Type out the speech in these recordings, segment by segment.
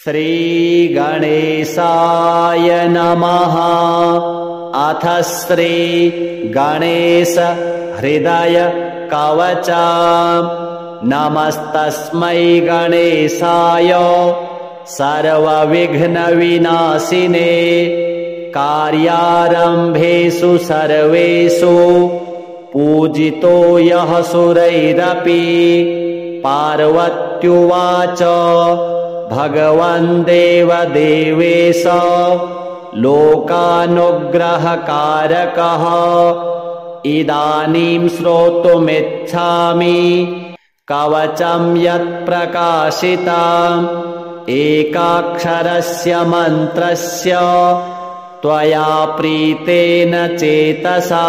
श्रीगणेशाय नमः। अथ श्रीगणेश हृदय कवचम्। नमस्तस्मै गणेशाय सर्वविघ्नविनाशिने। कार्यारम्भेषु सर्वेषु पूजितो यः सुरैरपि। पार्वत्युवाच भगवन् देवदेवेश लोकानुग्रहकारकः। इदानीं श्रोतुमिच्छामि कवचं यत्प्रकाशितम्। एकाक्षरस्य मन्त्रस्य त्वया प्रीतेन चेतसा।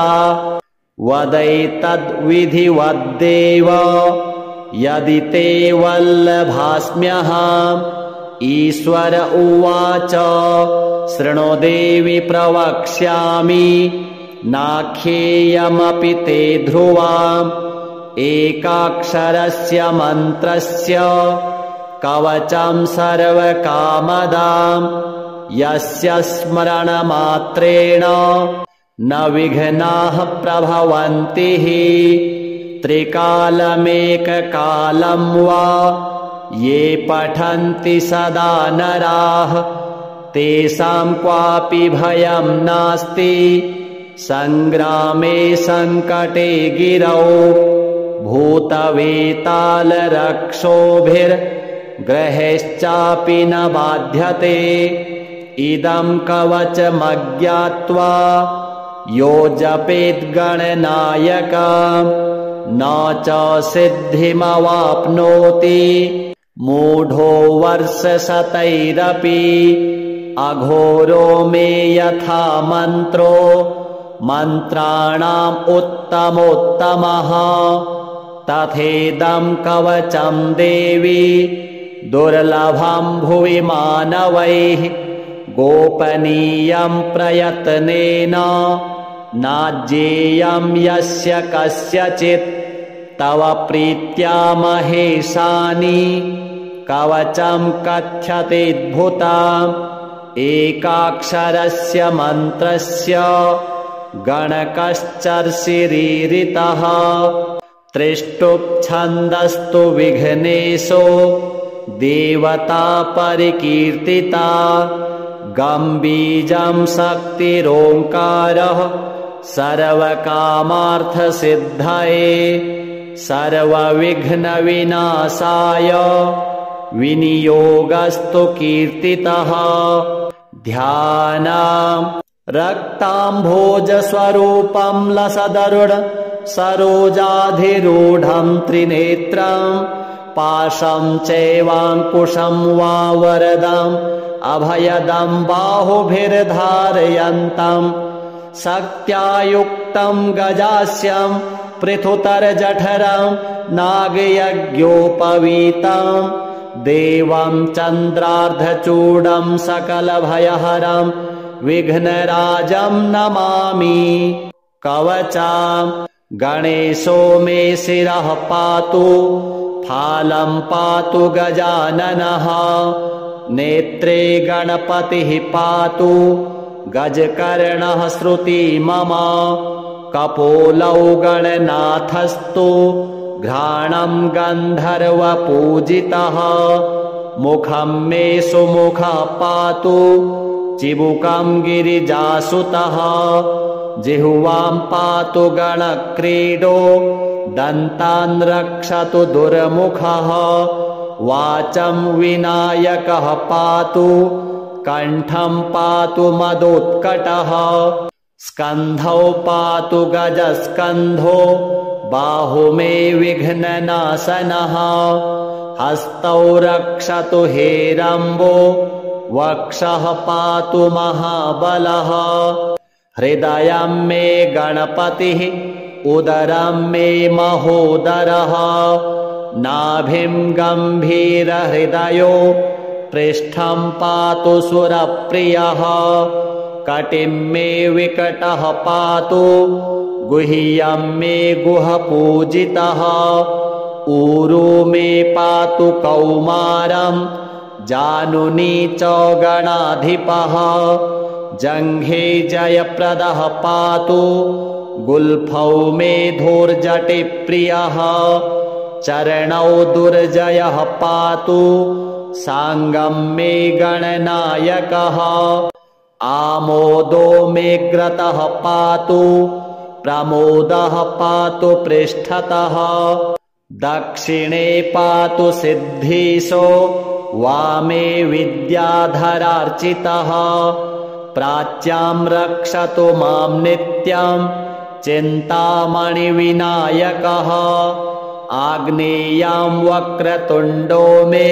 वदैतद्विधिवद्देव यदि ते वल्लभास्म्यहम्। ईश्वर उवाच शृणु देवि प्रवक्ष्यामि नाख्येयमपि ते ध्रुवम्। एकाक्षरस्य मन्त्रस्य कवचं सर्वकामदाम्। यस्य स्मरणमात्रेण न विघ्नाः प्रभवन्ति। त्रिकालमेककालं वा ये पठन्ति सदा नराः। तेषां क्वापि भयं नास्ति सङ्ग्रामे सङ्कटे गिरौ। भूतवेतालरक्षोभिर्ग्रहेश्चापि न बाध्यते। इदं कवचमज्ञात्वा यो जपेद्गणनायकम् न च सिद्धिमवाप्नोति। मूढो वर्षशतैरपि अघोरो मे यथा मन्त्रो। मन्त्राणाम् उत्तमोत्तमः तथेदं कवचं देवी। दुर्लभं भुवि मानवैः गोपनीयं प्रयत्नेन। नाज्ञेयं यस्य कस्यचित् तव प्रीत्या महेशानि। कवचं कथ्यतेऽद्भुतम् एकाक्षरस्य मन्त्रस्य गणकश्चर्षिरीरितः। त्रिष्टुप् विघ्नेशो देवता परिकीर्तिता। गम्बीजं शक्तिरोङ्कारः सर्वकामार्थसिद्धये। सर्वविघ्नविनाशाय विनियोगस्तु कीर्तितः। ध्यानम् रक्ताम्भोजस्वरूपं लसदरुण सरोजाधिरूढं त्रिनेत्रम्। पाशं चैवाङ्कुशं वा वरदम् अभयदं बाहुभिर्धारयन्तम्। शक्त्या युक्तं गजास्यं पृथुतरजठरं नागयज्ञोपवीतं। देवं चन्द्रार्धचूडं सकलभयहरं विघ्नराजं नमामि। कवचम् गणेशो मे शिरः पातु। फालं पातु गजाननः। नेत्रे गणपतिः पातु। गजकर्णः श्रुति मम। कपोलौ गणनाथस्तु। घ्राणं गन्धर्वपूजितः। मुखं मे सुमुखः पातु। चिबुकं गिरिजासुतः। जिह्वां पातु गणक्रीडो। दन्तान् रक्षतु दुर्मुखः। वाचं विनायकः पातु। कण्ठं पातु मदोत्कटः। स्कन्धौ पातु गजस्कन्धो। बाहु मे विघ्ननाशनः। हस्तौ रक्षतु हेरम्बो। वक्षः पातु महाबलः। हृदयं मे गणपतिः। उदरं मे महोदरः। नाभिं गम्भीरहृदयो। पृष्ठं पातु सुरप्रियः। कटिं मे विकटः पातु। गुह्यं मे गुहपूजितः। ऊरू मे पातु कौमारं। जानुनी च गणाधिपः जङ्घे जयप्रदः पातु गुल्फौ मेधोर्जटिप्रियः चरणौ दुर्जयः पातु साङ्गं मे गणनायकः आमोदो मेऽग्रतः पातु प्रमोदः पातु पृष्ठतः दक्षिणे पातु सिद्धीशो वामे विद्याधरार्चितः प्राच्यां रक्षतु मां नित्यं चिन्तामणिविनायकः आग्नेयां वक्रतुण्डो मे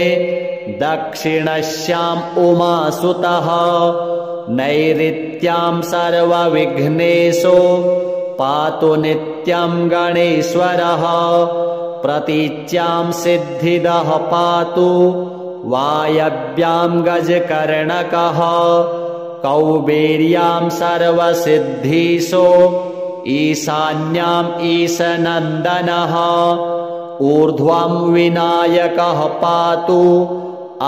दक्षिणस्याम् उमासुतः नैऋत्यां सर्वविघ्नेशो पातु नित्यं गणेश्वरः प्रतीच्यां सिद्धिदः पातु वायव्यां गजकर्णकः कौबेर्यां सर्वसिद्धीशो ईशान्याम् ईशनन्दनः ऊर्ध्वं विनायकः पातु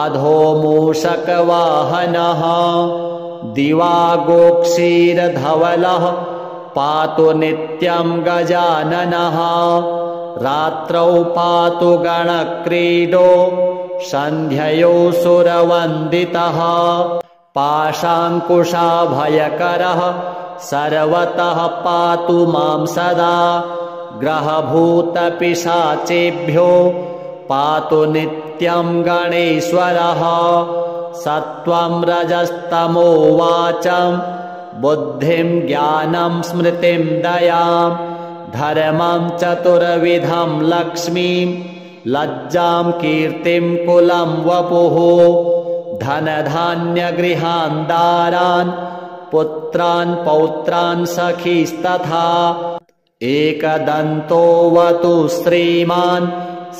अधो मूषकवाहनः दिवागोक्षीरधवलः पातु नित्यं गजाननः रात्रौ पातु गणक्रीडो सन्ध्ययो सुरवन्दितः पाशाङ्कुशाभयकरः सर्वतः पातु मां सदा ग्रहभूतपिशाचेभ्यो पातु नित्यं गणेश्वरः सत्त्वं रजस्तमो वाचं बुद्धिं ज्ञानं स्मृतिं दयां धर्मं चतुर्विधं लक्ष्मीं लज्जां कीर्तिं कुलं वपुः धनधान्यगृहान् दारान् पुत्रान् पौत्रान् सखीस्तथा एकदन्तोऽवतु श्रीमान्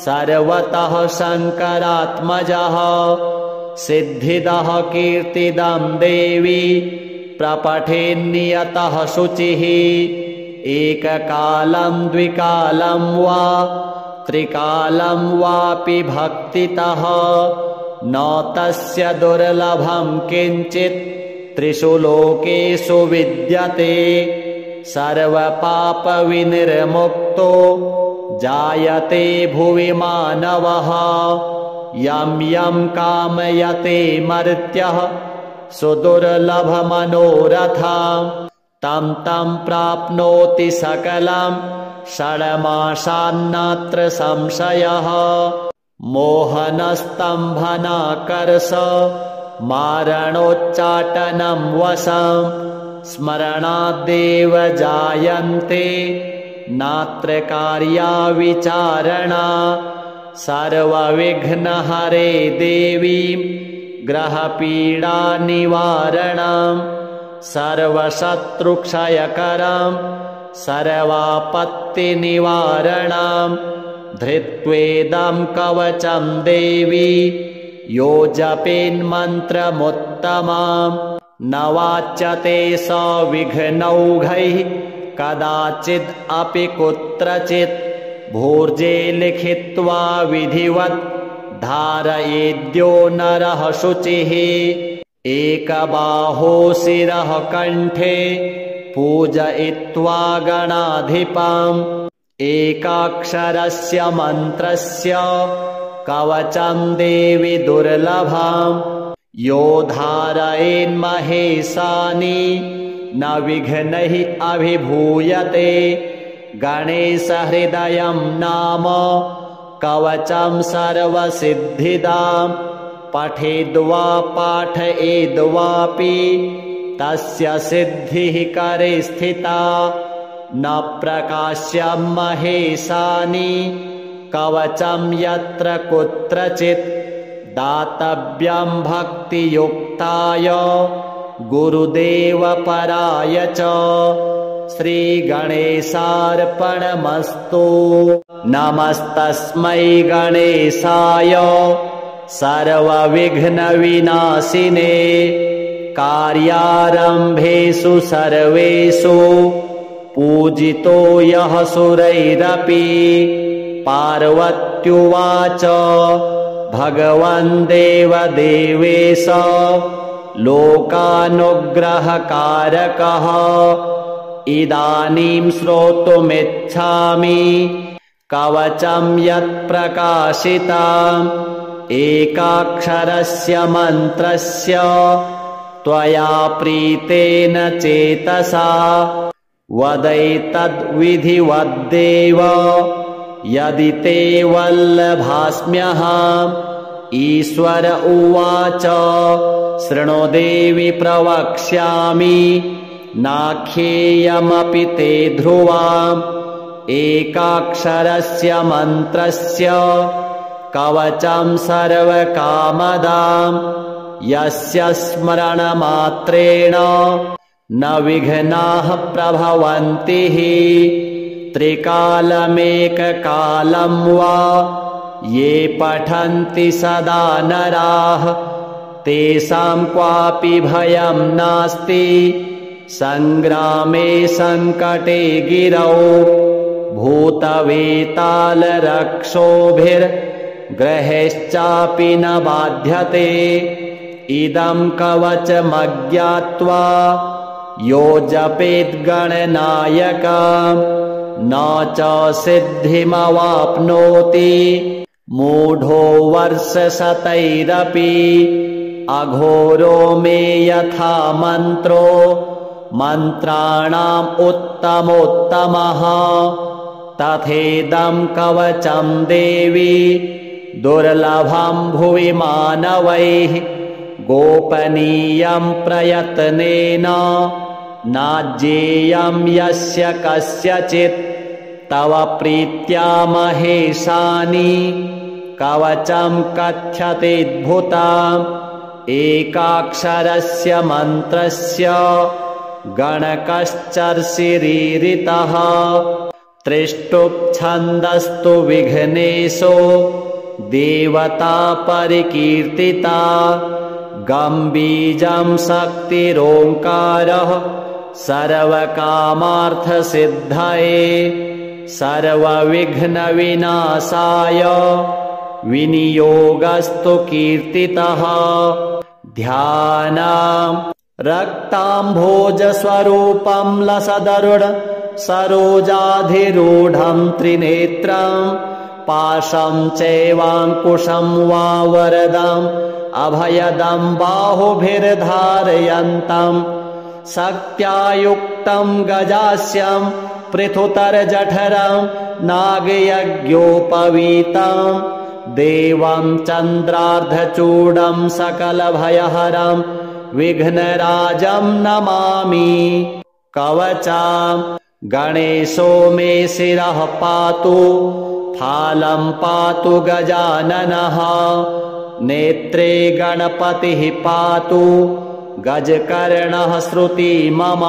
सर्वतः शङ्करात्मजः सिद्धिदः कीर्तिदं देवी प्रपठेन्नियतः शुचिः एककालं द्विकालं वा त्रिकालं वापि भक्तितः न तस्य दुर्लभं किञ्चित् त्रिषु लोकेषु विद्यते सर्वपापविनिर्मुक्तो जायते भुवि मानवः यं यं कामयते मर्त्यः सुदुर्लभमनोरथं तं तं प्राप्नोति सकलं षड्मासान्नात्र संशयः मोहनस्तम्भनाकर्ष मारणोच्चाटनं वशं स्मरणादेव जायन्ते नात्र कार्या विचारणा सर्वविघ्नहरे देवीं ग्रहपीडानिवारणं सर्वशत्रुक्षयकरं सर्वापत्तिनिवारणं धृत्वेदं कवचं देवी यो जपेन्मन्त्रमुत्तमं न वाच्यते स विघ्नौघैः कदाचिद् अपि कुत्रचित् भूर्जे लिखित्वा विधिवत् धारयेद्यो नरः शुचिः एकबाहो शिरः कण्ठे पूजयित्वा गणाधिपम् एकाक्षरस्य मन्त्रस्य कवचं देवि दुर्लभम् यो धारयेन्महेशानि न विघ्नैः अभिभूयते गणेशहृदयं नाम कवचं सर्वसिद्धिदां पठेद्वा पाठयेद्वापि तस्य सिद्धिः करे स्थिता न प्रकाश्यं महेशानि कवचं यत्र कुत्रचित् दातव्यं भक्तियुक्ताय गुरुदेवपराय च श्रीगणेशार्पणमस्तु नमस्तस्मै गणेशाय सर्वविघ्नविनाशिने कार्यारम्भेषु सर्वेषु पूजितो यः सुरैरपि पार्वत्युवाच भगवन् देवदेवेश लोकानुग्रहकारकः इदानीं श्रोतुमिच्छामि कवचं यत्प्रकाशितम् एकाक्षरस्य मन्त्रस्य त्वया प्रीतेन चेतसा वदैतद्विधिवद्देव यदि ते वल्लभास्म्यहम् ईश्वर उवाच शृणु देवि प्रवक्ष्यामि नाख्येयमपि ते ध्रुवम् एकाक्षरस्य मन्त्रस्य कवचं सर्वकामदाम् यस्य स्मरणमात्रेण न विघ्नाः प्रभवन्ति त्रिकालमेककालं वा ये पठन्ति सदा नराः तेषां क्वापि भयं नास्ति संग्रामे संकटे गिरौ भूतवेतालरक्षोभिर्ग्रहेश्चापि न बाध्यते इदं कवचमज्ञात्वा यो जपेद्गणनायकम् न च सिद्धिमवाप्नोति मूढो वर्षशतैरपि अघोरो मे यथा मन्त्रो मन्त्राणाम् उत्तमोत्तमः तथेदं कवचं देवी दुर्लभं भुवि मानवैः गोपनीयं प्रयत्नेन नाज्येयं यस्य कस्यचित् तव प्रीत्या महेशानि कवचं कथ्यतेऽद्भुतम् एकाक्षरस्य मन्त्रस्य गणकश्चर्षिरीरितः त्रिष्टुप्छन्दस्तु विघ्नेशो देवता परिकीर्तिता गम्बीजं शक्तिरोङ्कारः सर्वकामार्थसिद्धये सर्वविघ्नविनाशाय विनियोगस्तु कीर्तितः ध्यानम् रक्ताम्भोजस्वरूपं लसदरुण सरोजाधिरूढं त्रिनेत्रम् पाशं चैवाङ्कुशं वा वरदम् अभयदं बाहुभिर्धारयन्तं शक्त्यायुक्तं गजास्यं पृथुतरजठरं नागयज्ञोपवीतं देवं चन्द्रार्धचूडं सकलभयहरं विघ्नराजं नमामि कवचं गणेशो मे शिरः पातु फालं पातु गजाननः नेत्रे गणपतिः पातु गजकर्णः श्रुति मम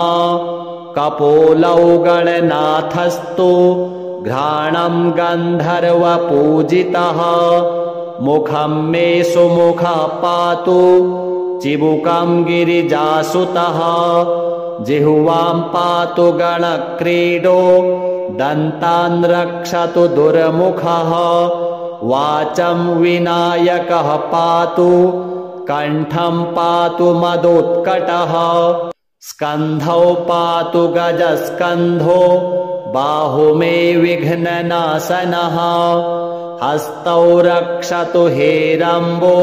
कपोलौ गणनाथस्तु घ्राणं गन्धर्वपूजितः मुखं मे सुमुखः पातु चिबुकं गिरिजासुतः जिह्वां पातु गणक्रीडो दन्तान् रक्षतु दुर्मुखः वाचं विनायकः पातु कण्ठं पातु मदोत्कटः स्कन्धौ पातु गजस्कन्धो बाहु मे विघ्ननाशनः हस्तौ रक्षतु हेरम्बो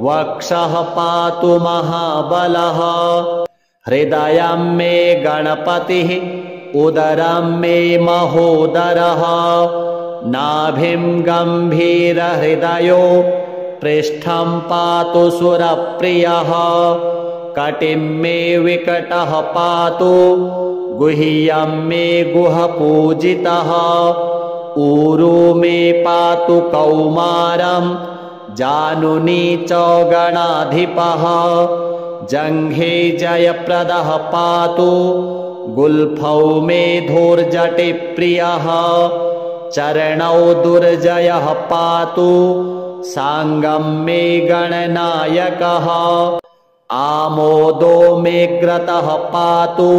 वक्षः पातु महाबलः हृदयं मे गणपतिः उदरं मे महोदरः नाभिं गम्भीरहृदयो पृष्ठं पातु सुरप्रियः कटिं मे विकटः पातु गुह्यं मे गुहपूजितः ऊरू मे पातु कौमारं जानुनी च गणाधिपः जङ्घे जयप्रदः पातु गुल्फौ मे धूर्जटिप्रियः चरणौ दुर्जयः पातु साङ्गं मे गणनायकः आमोदो मे ग्रतः पातु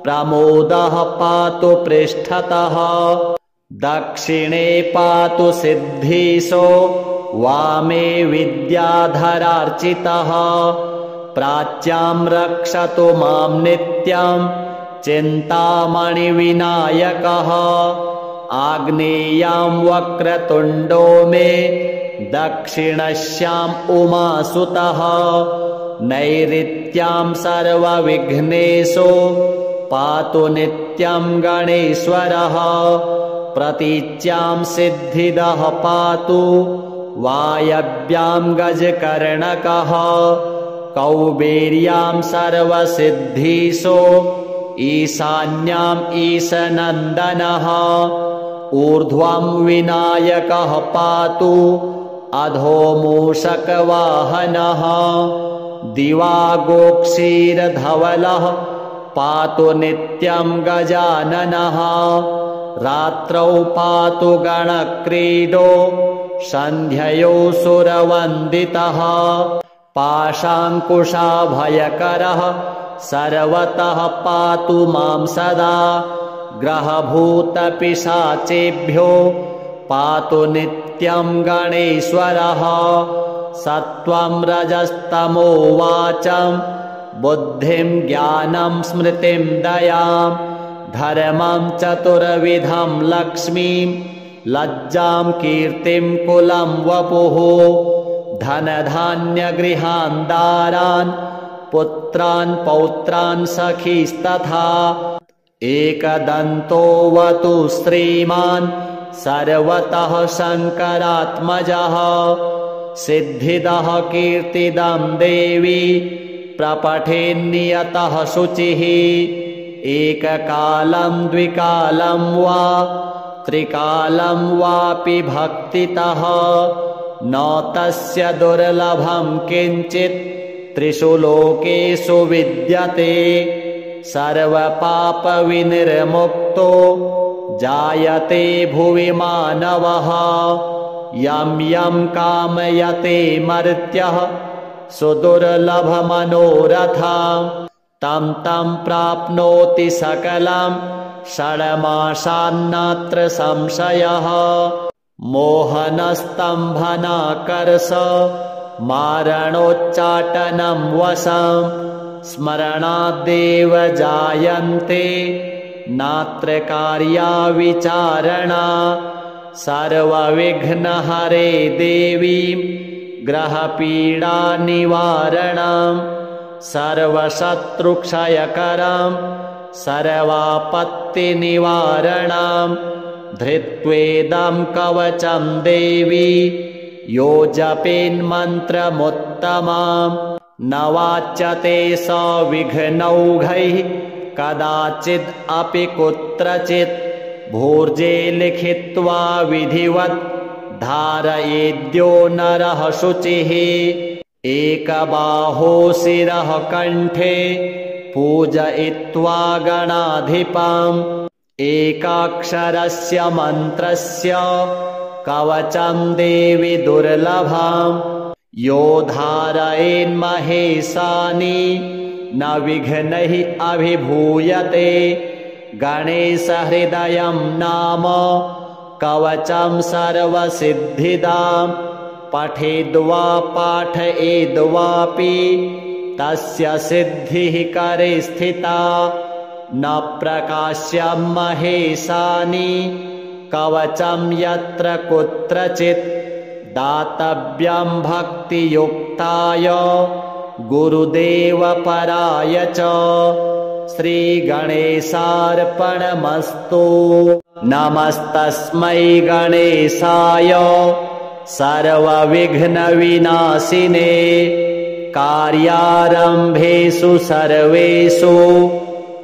प्रमोदः पातु पृष्ठतः दक्षिणे पातु सिद्धीशो वामे विद्याधरार्चितः प्राच्यां रक्षतु मां नित्यं चिन्तामणिविनायकः आग्नेयां वक्रतुण्डो मे दक्षिणस्याम् उमासुतः नैऋत्यां सर्वविघ्नेषु पातु नित्यं गणेश्वरः प्रतीच्यां सिद्धिदः पातु वायव्यां गजकर्णकः कौबेर्यां सर्वसिद्धिषु ईशान्याम् ईशनन्दनः ऊर्ध्वं विनायकः पातु अधो मूषकवाहनः दिवागोक्षीरधवलः पातु नित्यं गजाननः रात्रौ पातु गणक्रीडो सन्ध्ययो सुरवन्दितः पाशाङ्कुशाभयकरः सर्वतः पातु मां सदा ग्रहभूतपिशाचेभ्यो पातु नित्यं गणेश्वरः सत्त्वं रजस्तमो वाचं बुद्धिं ज्ञानं स्मृतिं दयां धर्मं चतुर्विधं लक्ष्मीं लज्जां कीर्तिं कुलं वपुः धनधान्यगृहान् दारान् पुत्रान् पौत्रान् सखीस्तथा एकदन्तोऽवतु श्रीमान् सर्वतः शङ्करात्मजः सिद्धिदः कीर्तिदं देवी प्रपठेन्नियतः शुचिः एककालं द्विकालं वा त्रिकालं वापि भक्तितः न तस्य दुर्लभं किञ्चित् त्रिषु लोकेषु विद्यते सर्वपापविनिर्मुक्तो जायते भुवि मानवः यं यं कामयते मर्त्यः सुदुर्लभमनोरथं तं तं प्राप्नोति सकलं षड्मासान्नात्र संशयः मोहनस्तम्भनाकर्ष मारणोच्चाटनं वशं स्मरणादेव जायन्ते नात्र कार्या विचारणा सर्वविघ्नहरे देवीं ग्रहपीडानिवारणं सर्वशत्रुक्षयकरं सर्वापत्तिनिवारणं धृत्वेदं कवचं देवी यो जपेन्मन्त्रमुत्तमं न वाच्यते स विघ्नौघैः कदाचिद् अपि कुत्रचित् भूर्जे लिखित्वा विधिवत् धारयेद्यो नरः शुचिः एकबाहो शिरः कण्ठे पूजयित्वा गणाधिपम् एकाक्षरस्य मन्त्रस्य कवचं देवि दुर्लभम् यो धारयेन्महेशानि न विघ्नैः अभिभूयते गणेशहृदयं नाम कवचं सर्वसिद्धिदां पठेद्वा पाठयेद्वापि तस्य सिद्धिः करे स्थिता न प्रकाश्यं महेशानि कवचं यत्र कुत्रचित् दातव्यं भक्तियुक्ताय गुरुदेवपराय च श्रीगणेशार्पणमस्तु नमस्तस्मै गणेशाय सर्वविघ्नविनाशिने कार्यारम्भेषु सर्वेषु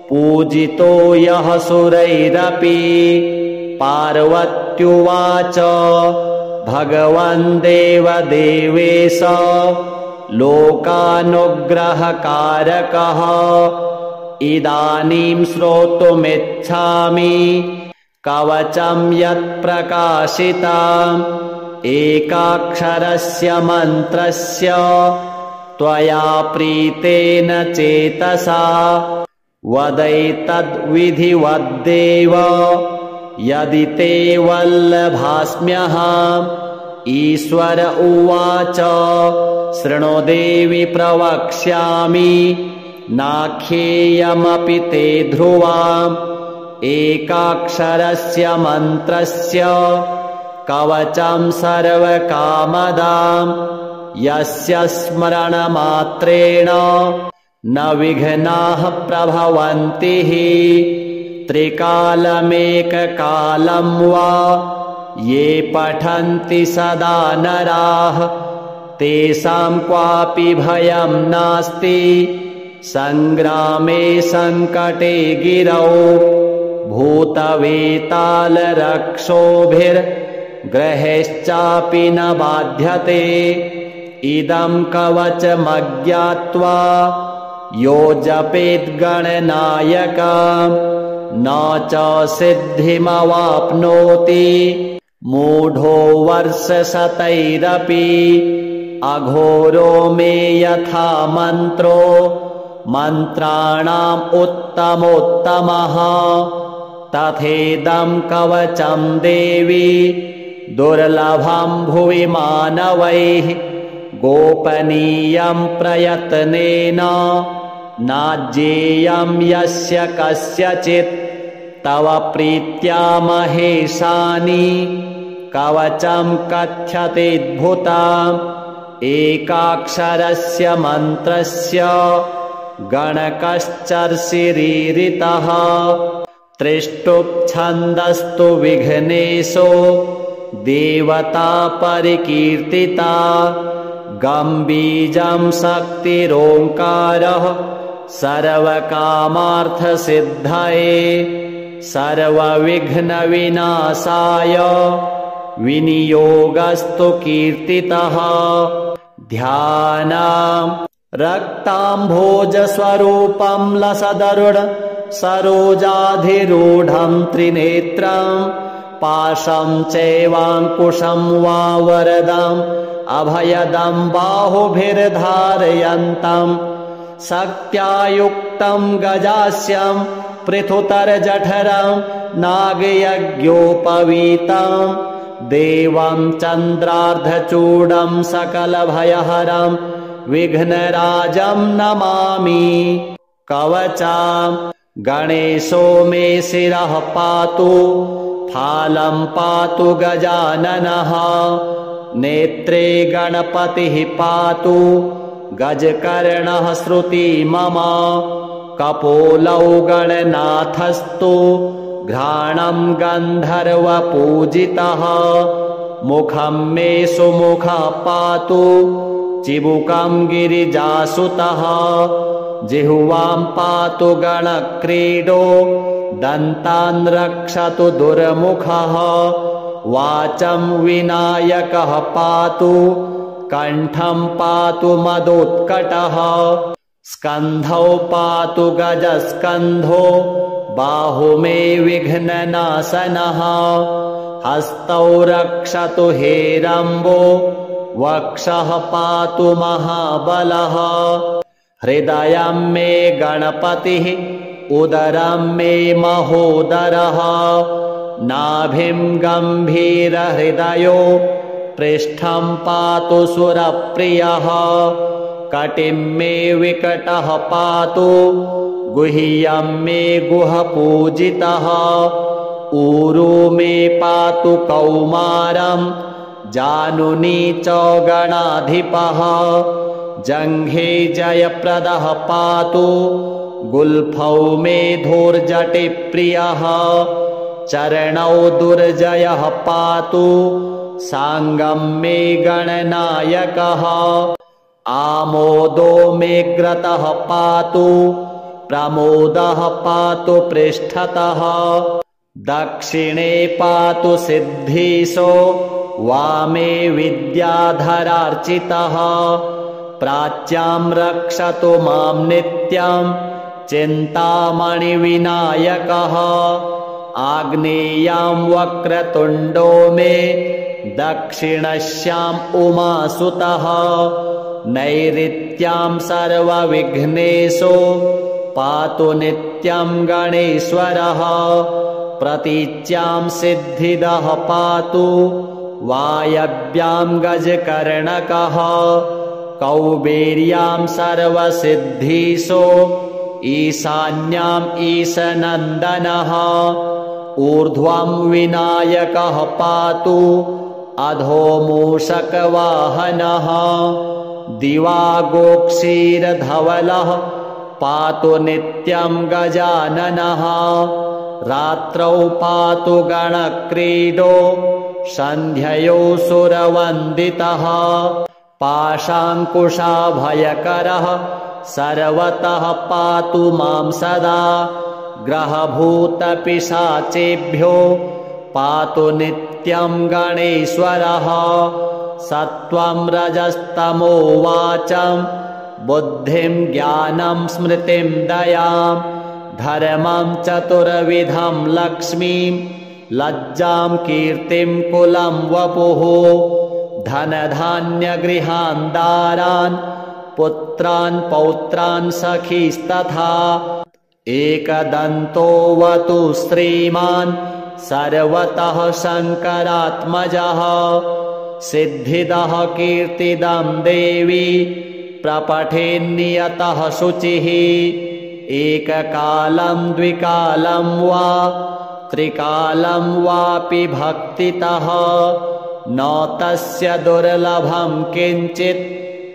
पूजितो यः सुरैरपि पार्वत्युवाच भगवन् देवदेवेश लोकानुग्रहकारकः इदानीं श्रोतुमिच्छामि कवचं यत्प्रकाशितम् एकाक्षरस्य मन्त्रस्य त्वया प्रीतेन चेतसा वदैतद्विधिवद्देव यदि ते वल्लभास्म्यहम् ईश्वर उवाच शृणु देवि प्रवक्ष्यामि नाख्येयमपि ते ध्रुवाम् एकाक्षरस्य मन्त्रस्य कवचं सर्वकामदाम् यस्य स्मरणमात्रेण न विघ्नाः प्रभवन्ति त्रिकालमेककालं वा ये पठन्ति सदा नराः तेषां क्वापि भयं नास्ति संग्रामे संकटे गिरौ भूतवेतालरक्षोभिर्ग्रहेश्चापि न बाध्यते इदं कवचमज्ञात्वा यो जपेद्गणनायकं न च सिद्धिमवाप्नोति मूढो वर्षशतैरपि अघोरो मे यथा मन्त्रो मन्त्राणाम् उत्तमोत्तमः तथेदं कवचं देवी दुर्लभं भुवि मानवैः गोपनीयं प्रयत्नेन नाज्येयं यस्य कस्यचित् तव प्रीत्या महेशानि कवचं कथ्यतेऽद्भुतम् एकाक्षरस्य मन्त्रस्य गणकश्चर्षिरीरितः त्रिष्टुप् विघ्नेशो देवता परिकीर्तिता गम्बीजं शक्तिरोङ्कारः सर्वकामार्थसिद्धये सर्वविघ्नविनाशाय विनियोगस्तु कीर्तितः ध्यानम् रक्ताम्भोजस्वरूपं लसदरुढ सरोजाधिरूढं त्रिनेत्रं पाशं चैवाङ्कुशं वा वरदम् अभयदं बाहुभिर्धारयन्तं शक्त्यायुक्तं गजास्यं पृथुतरजठरं नागयज्ञोपवीतं देवं चन्द्रार्धचूडं सकलभयहरं विघ्नराजं नमामि कवचं गणेशो मे शिरः पातु फालं पातु गजाननः नेत्रे गणपतिः पातु गजकर्णः श्रुति मम कपोलौ गणनाथस्तु घ्राणं गन्धर्वपूजितः मुखं मे सुमुखः पातु चिबुकं गिरिजासुतः जिह्वां पातु गणक्रीडो दन्तान् रक्षतु दुर्मुखः वाचं विनायकः पातु कण्ठं पातु मदोत्कटः स्कन्धौ पातु गजस्कन्धो बाहु मे विघ्ननाशनः हस्तौ रक्षतु हेरम्बो वक्षः पातु महाबलः हृदयं मे गणपतिः उदरं मे महोदरः नाभिं गम्भीरहृदयो पृष्ठं पातु सुरप्रियः कटिं मे विकटः पातु गुह्यं मे गुहपूजितः ऊरू मे पातु कौमारं जानुनी च गणाधिपः जङ्घे जयप्रदः पातु गुल्फौ मे धूर्जटिप्रियः चरणौ दुर्जयः पातु साङ्गं मे गणनायकः आमोदो मे ग्रतः पातु प्रमोदः पातु पृष्ठतः दक्षिणे पातु सिद्धीशो वामे विद्याधरार्चितः प्राच्यां रक्षतु मां नित्यं चिन्तामणिविनायकः आग्नेयां वक्रतुण्डो मे दक्षिणस्याम् उमासुतः नैऋत्यां सर्वविघ्नेशो पातु नित्यं गणेश्वरः प्रतीच्यां सिद्धिदः पातु वायव्यां गजकर्णकः कौबेर्यां सर्वसिद्धीशो ईशान्याम् ईशनन्दनः ऊर्ध्वं विनायकः पातु अधो मूषकवाहनः दिवागोक्षीरधवलः पातु नित्यं गजाननः रात्रौ पातु गणक्रीडो सन्ध्ययो सुरवन्दितः पाशाङ्कुशाभयकरः सर्वतः पातु मां सदा ग्रहभूतपिशाचेभ्यो पातु नित्यं गणेश्वरः सत्त्वं रजस्तमो वाचं बुद्धिं ज्ञानं स्मृतिं दयां धर्मं चतुर्विधं लक्ष्मीं लज्जां कीर्तिं कुलं वपुः धनधान्यगृहान् दारान् पुत्रान् पौत्रान् सखीस्तथा एकदन्तोऽवतु श्रीमान् सर्वतः शङ्करात्मजः सिद्धिदः कीर्तिदं देवी प्रपठेन्नियतः शुचिः एककालं द्विकालं वा त्रिकालं वापि भक्तितः न तस्य दुर्लभं किञ्चित्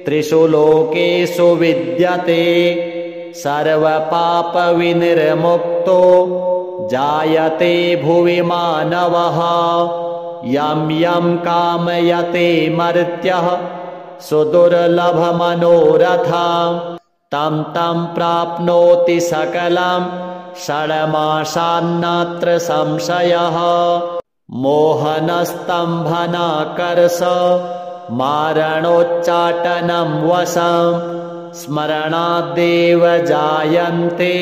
त्रिषु लोकेषु विद्यते सर्वपापविनिर्मुक्तो जायते भुवि मानवः यं यं कामयते मर्त्यः सुदुर्लभमनोरथं तं तं प्राप्नोति सकलं षड्मासान्नात्र संशयः मोहनस्तम्भनाकर्ष मारणोच्चाटनं वशं स्मरणादेव जायन्ते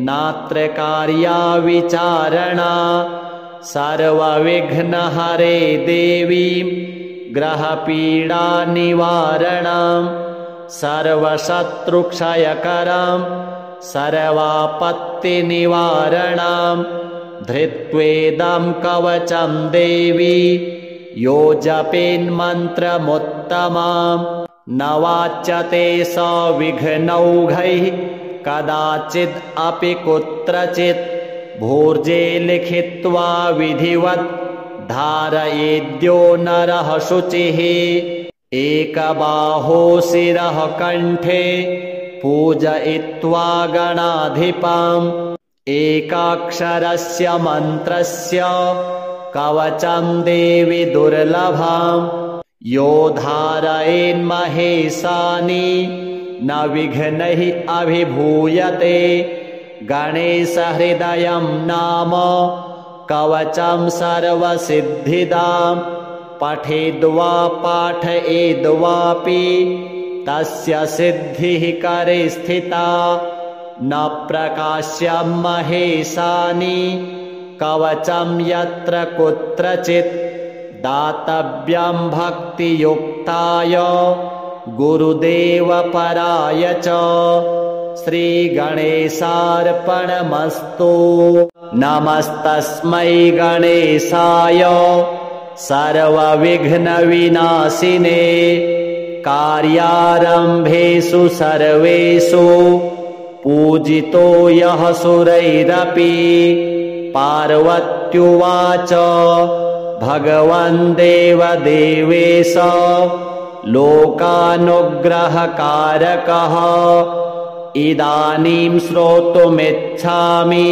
नात्र कार्या विचारणा सर्वविघ्नहरे देवीं ग्रहपीडानिवारणं सर्वशत्रुक्षयकरं सर्वापत्तिनिवारणं धृत्वेदं कवचं देवी यो जपेन्मन्त्रमुत्तमं न वाच्यते स विघ्नौघैः कदाचिद् अपि कुत्रचित् भूर्जे लिखित्वा विधिवत् धारयेद्यो नरः शुचिः एकबाहो शिरः कण्ठे पूजयित्वा गणाधिपम् एकाक्षरस्य मन्त्रस्य कवचं देवि दुर्लभम् यो धारयेन्महेशानि न विघ्नैः अभिभूयते गणेशहृदयं नाम कवचं सर्वसिद्धिदां पठेद्वा पाठयेद्वापि तस्य सिद्धिः करे स्थिता न प्रकाश्यं महेशानि कवचं यत्र कुत्रचित् दातव्यं भक्तियुक्ताय गुरुदेवपराय च श्रीगणेशार्पणमस्तु नमस्तस्मै गणेशाय सर्वविघ्नविनाशिने कार्यारम्भेषु सर्वेषु पूजितो यः सुरैरपि पार्वत्युवाच भगवन् देवदेवेश लोकानुग्रहकारकः इदानीं श्रोतुमिच्छामि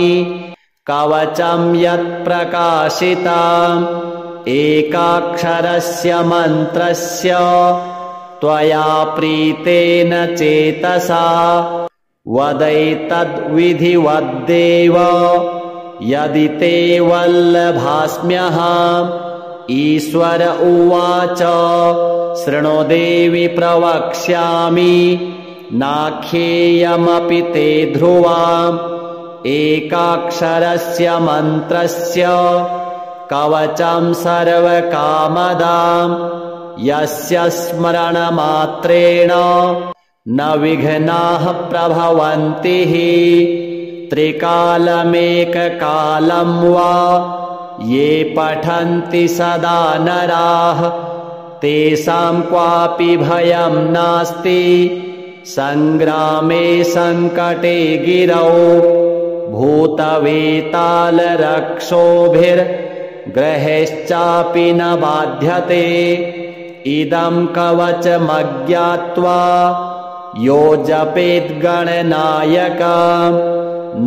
कवचं यत्प्रकाशितम् एकाक्षरस्य मन्त्रस्य त्वया प्रीतेन चेतसा वदैतद्विधिवद्देव यदि ते वल्लभास्म्यहम् ईश्वर उवाच शृणु देवि प्रवक्ष्यामि नाख्येयमपि ते ध्रुवाम् एकाक्षरस्य मन्त्रस्य कवचं सर्वकामदाम् यस्य स्मरणमात्रेण न विघ्नाः प्रभवन्ति त्रिकालमेककालं वा ये पठन्ति सदा नराः तेषां क्वापि भयं नास्ति संग्रामे संकटे गिरौ भूतवेतालरक्षोभिर्ग्रहेश्चापि न बाध्यते इदं कवचमज्ञात्वा यो जपेद्गणनायकं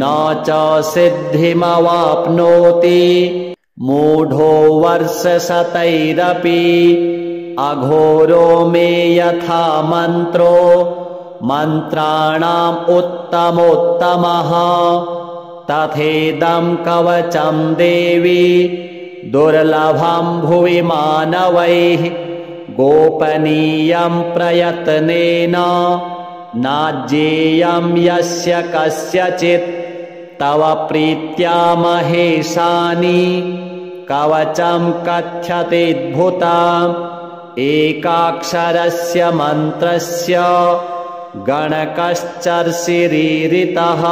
न च सिद्धिमवाप्नोति मूढो वर्षशतैरपि अघोरो मे यथा मन्त्रो मन्त्राणाम् उत्तमोत्तमः तथेदं कवचं देवी दुर्लभं भुवि मानवैः गोपनीयं प्रयत्नेन नाज्येयं यस्य कस्यचित् तव प्रीत्या महेशानि कवचं कथ्यतेऽद्भुतम् एकाक्षरस्य मन्त्रस्य गणकश्चर्षिरीरितः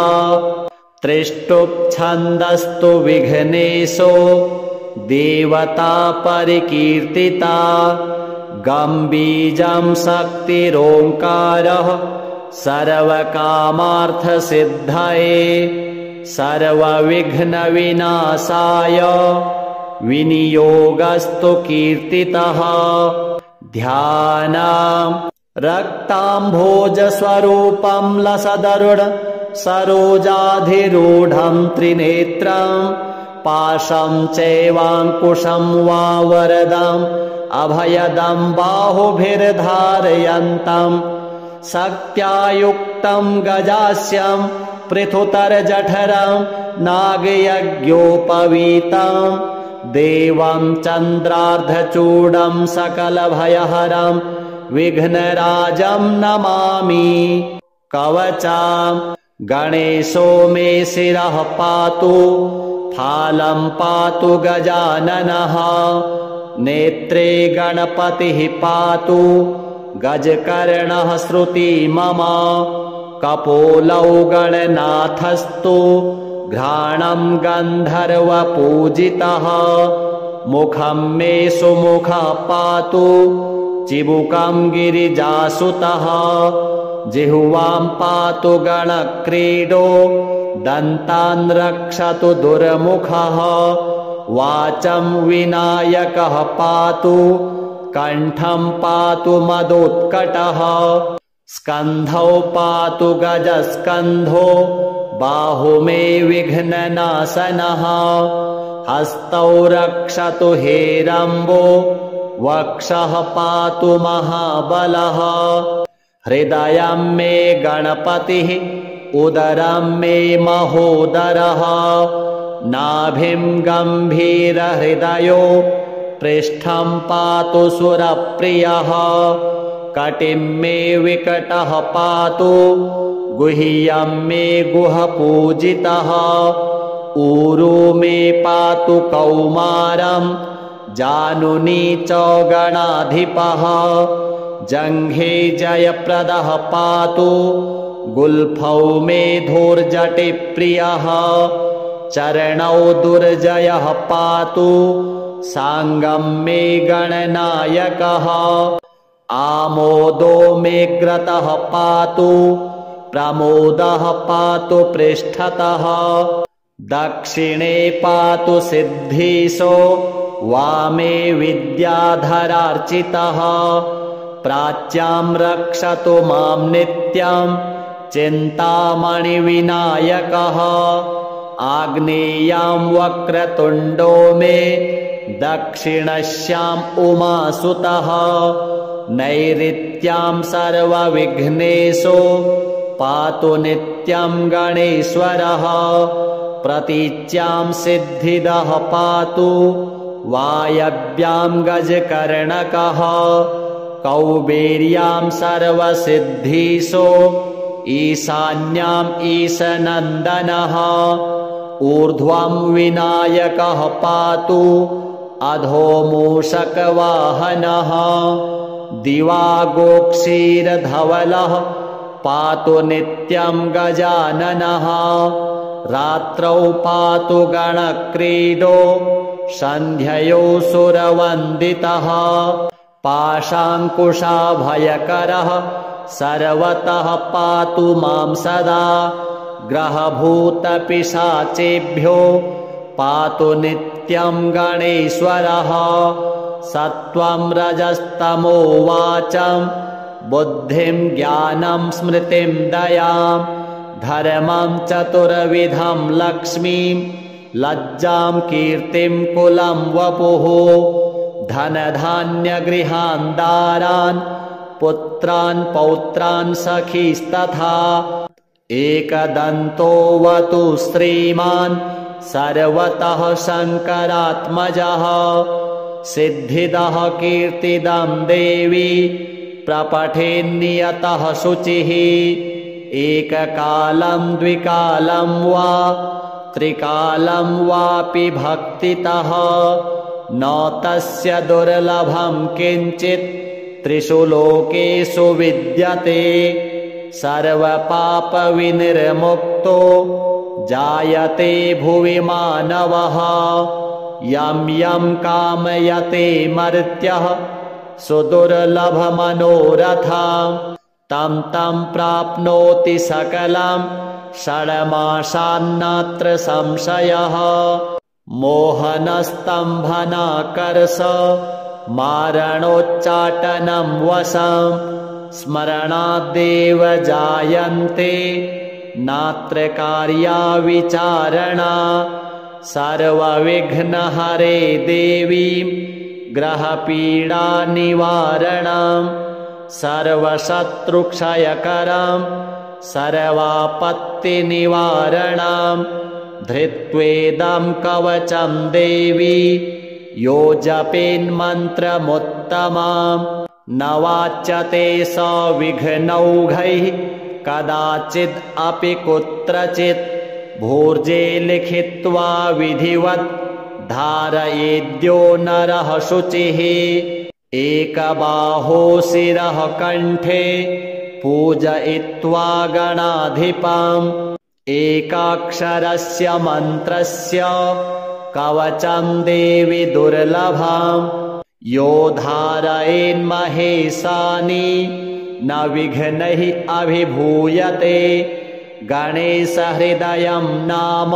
त्रिष्टुप्छन्दस्तु विघ्नेशो देवता परिकीर्तिता गम्बीजं शक्तिरोङ्कारः सर्वकामार्थसिद्धये सर्वविघ्नविनाशाय विनियोगस्तु कीर्तितः ध्यानम् रक्ताम्भोजस्वरूपं लसदरुण सरोजाधिरूढं त्रिनेत्रं पाशं चैवाङ्कुशं वा वरदम् अभयदं बाहुभिर्धारयन्तं शक्त्यायुक्तं गजास्यं पृथुतरजठरं नागयज्ञोपवीतं देवं चन्द्रार्धचूडं सकलभयहरं विघ्नराजं नमामि कवचं गणेशो मे शिरः पातु फालं पातु गजाननः नेत्रे गणपतिः पातु गजकर्णः श्रुति मम कपोलौ गणनाथस्तु घ्राणं गन्धर्वपूजितः मुखं मे सुमुखः पातु चिबुकं गिरिजासुतः जिह्वां पातु गणक्रीडो दन्तान् रक्षतु दुर्मुखः वाचं विनायकः पातु कण्ठं पातु मदोत्कटः स्कन्धौ पातु गजस्कन्धो बाहु मे विघ्ननाशनः हस्तौ रक्षतु हेरम्बो वक्षः पातु महाबलः हृदयं मे गणपतिः उदरं मे महोदरः नाभिं गम्भीरहृदयो पृष्ठं पातु सुरप्रियः कटिं मे विकटः पातु गुह्यं मे गुहपूजितः ऊरू मे पातु कौमारं जानुनी च गणाधिपः जङ्घे जयप्रदः पातु गुल्फौ मे धूर्जटिप्रियः चरणौ दुर्जयः पातु साङ्गं मे गणनायकः आमोदो मे ग्रतः पातु प्रमोदः पातु पृष्ठतः दक्षिणे पातु सिद्धीशो वामे विद्याधरार्चितः प्राच्यां रक्षतु मां नित्यं चिन्तामणिविनायकः आग्नेयां वक्रतुण्डो मे दक्षिणस्याम् उमासुतः नैऋत्यां सर्वविघ्नेशो पातु नित्यं गणेश्वरः प्रतीच्यां सिद्धिदः पातु वायव्यां गजकर्णकः कौबेर्यां सर्वसिद्धीशो ईशान्याम् ईशनन्दनः ऊर्ध्वं विनायकः पातु अधो मूषकवाहनः दिवा गोक्षीरधवलः पातु नित्यं गजाननः रात्रौ पातु गणक्रीडो सन्ध्ययोऽसुरवन्दितः पाशाङ्कुशाभयकरः सर्वतः पातु मां सदा ग्रहभूतपिशाचेभ्यो पातु नित्यं गणेश्वरः सत्त्वं रजस्तमो वाचं बुद्धिं ज्ञानं स्मृतिं दयां धर्मं चतुर्विधं लक्ष्मीं लज्जां कीर्तिं कुलं वपुः धनधान्यगृहान् दारान् पुत्रान् पौत्रान् सखीस्तथा एकदन्तोऽवतु श्रीमान् सर्वतः शङ्करात्मजः सिद्धिदः कीर्तिदं देवी प्रपठेन्नियतः शुचिः एककालं द्विकालं वा त्रिकालं वापि भक्तितः न तस्य दुर्लभं किञ्चित् त्रिषु लोकेषु विद्यते सर्वपापविनिर्मुक्तो जायते भुवि मानवः यं यं कामयते मर्त्यः सुदुर्लभमनोरथं तं तं प्राप्नोति सकलं षड्मासान्नात्र संशयः मोहनस्तम्भनाकर्ष मारणोच्चाटनं वशं स्मरणादेव जायन्ते नात्र कार्या विचारणा सर्वविघ्नहरे देवीं ग्रहपीडानिवारणं सर्वशत्रुक्षयकरं सर्वापत्तिनिवारणं धृत्वेदं कवचं देवी यो जपेन्मन्त्रमुत्तमं न वाच्यते स विघ्नौघैः कदाचिद् अपि कुत्रचित् भूर्जे लिखित्वा विधिवत् धारयेद्यो नरः शुचिः एकबाहो शिरः कण्ठे पूजयित्वा गणाधिपम् एकाक्षरस्य मन्त्रस्य कवचं देवि दुर्लभं यो धारयेन्महेशानि न विघ्नैः अभिभूयते गणेशहृदयं नाम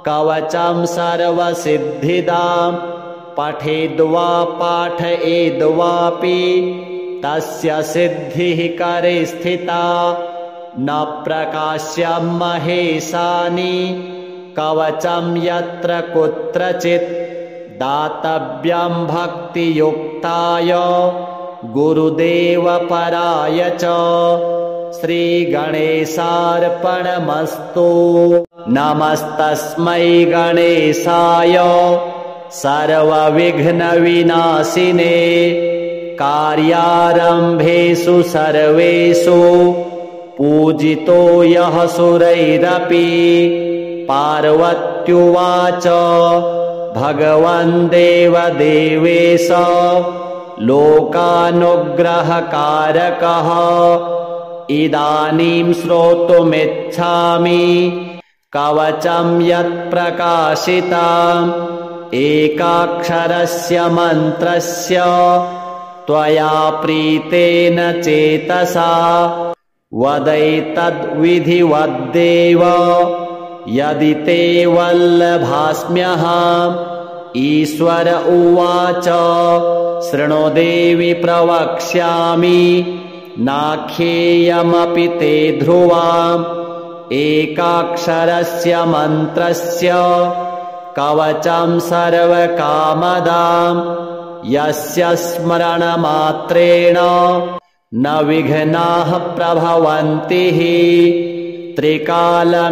कवचं सर्वसिद्धिदां पठेद्वा पाठयेद्वापि तस्य सिद्धिः करे स्थिता न प्रकाश्यं महेशानि कवचं यत्र कुत्रचित् दातव्यं भक्तियुक्ताय गुरुदेवपराय च श्रीगणेशार्पणमस्तु नमस्तस्मै गणेशाय सर्वविघ्नविनाशिने कार्यारम्भेषु सर्वेषु पूजितो यः सुरैरपि पार्वत्युवाच भगवन् देवदेवेश लोकानुग्रहकारकः इदानीं श्रोतुमिच्छामि कवचं यत्प्रकाशितम् एकाक्षरस्य मन्त्रस्य त्वया प्रीतेन चेतसा वदैतद्विधिवद्देव यदि ते वल्लभास्म्यहम् ईश्वर उवाच शृणु देवि प्रवक्ष्यामि नाख्येयमपि ते ध्रुवम् एकाक्षरस्य मन्त्रस्य कवचं सर्वकामदां यस्य स्मरणमात्रेण न विघ्नाः प्रभवन्ति त्रिकालमेककालं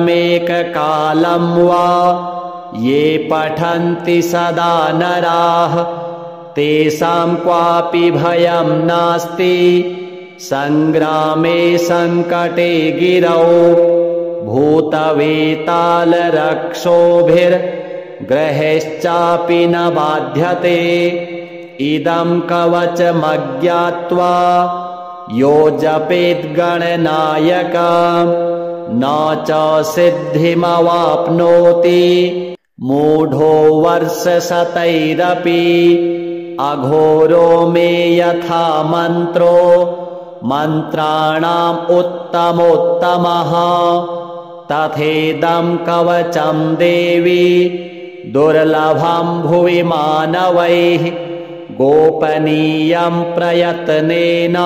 वा ये पठन्ति सदा नराः तेषां क्वापि भयं नास्ति संग्रामे संकटे गिरौ भूतवेतालरक्षोभिर्ग्रहेश्चापि न बाध्यते इदं कवचमज्ञात्वा यो जपेद्गणनायकं न च सिद्धिमवाप्नोति मूढो वर्षशतैरपि अघोरो मे यथा मन्त्रो मन्त्राणाम् उत्तमोत्तमः तथेदं कवचं देवी दुर्लभं भुवि मानवैः गोपनीयं प्रयत्नेन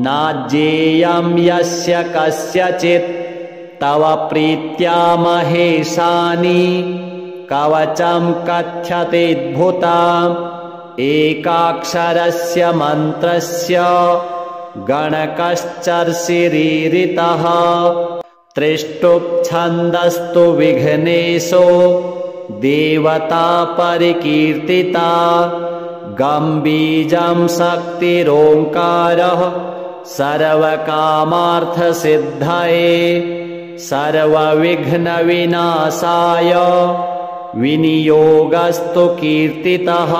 नाज्येयं यस्य कस्यचित् तव प्रीत्या महेशानि कवचं कथ्यतेऽद्भुतम् एकाक्षरस्य मन्त्रस्य गणकश्चर्षिरीरितः त्रिष्टुप्छन्दस्तु विघ्नेशो देवता परिकीर्तिता गम्बीजं शक्तिरोङ्कारः सर्वकामार्थसिद्धये सर्वविघ्नविनाशाय विनियोगस्तु कीर्तितः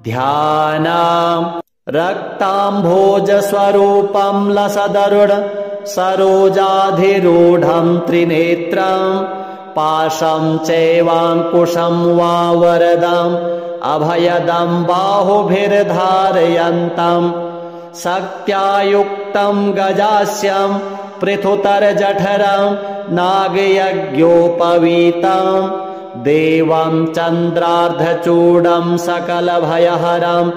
ध्यानम् रक्ताम्भोजस्वरूपं लसदरुण सरोजाधिरूढं त्रिनेत्रम् पाशं चैवाङ्कुशं वा वरदम् अभयदं बाहुभिर्धारयन्तं शक्त्या युक्तं गजास्यं पृथुतरजठरं नागयज्ञोपवीतं देवं चन्द्रार्धचूडं सकलभयहरं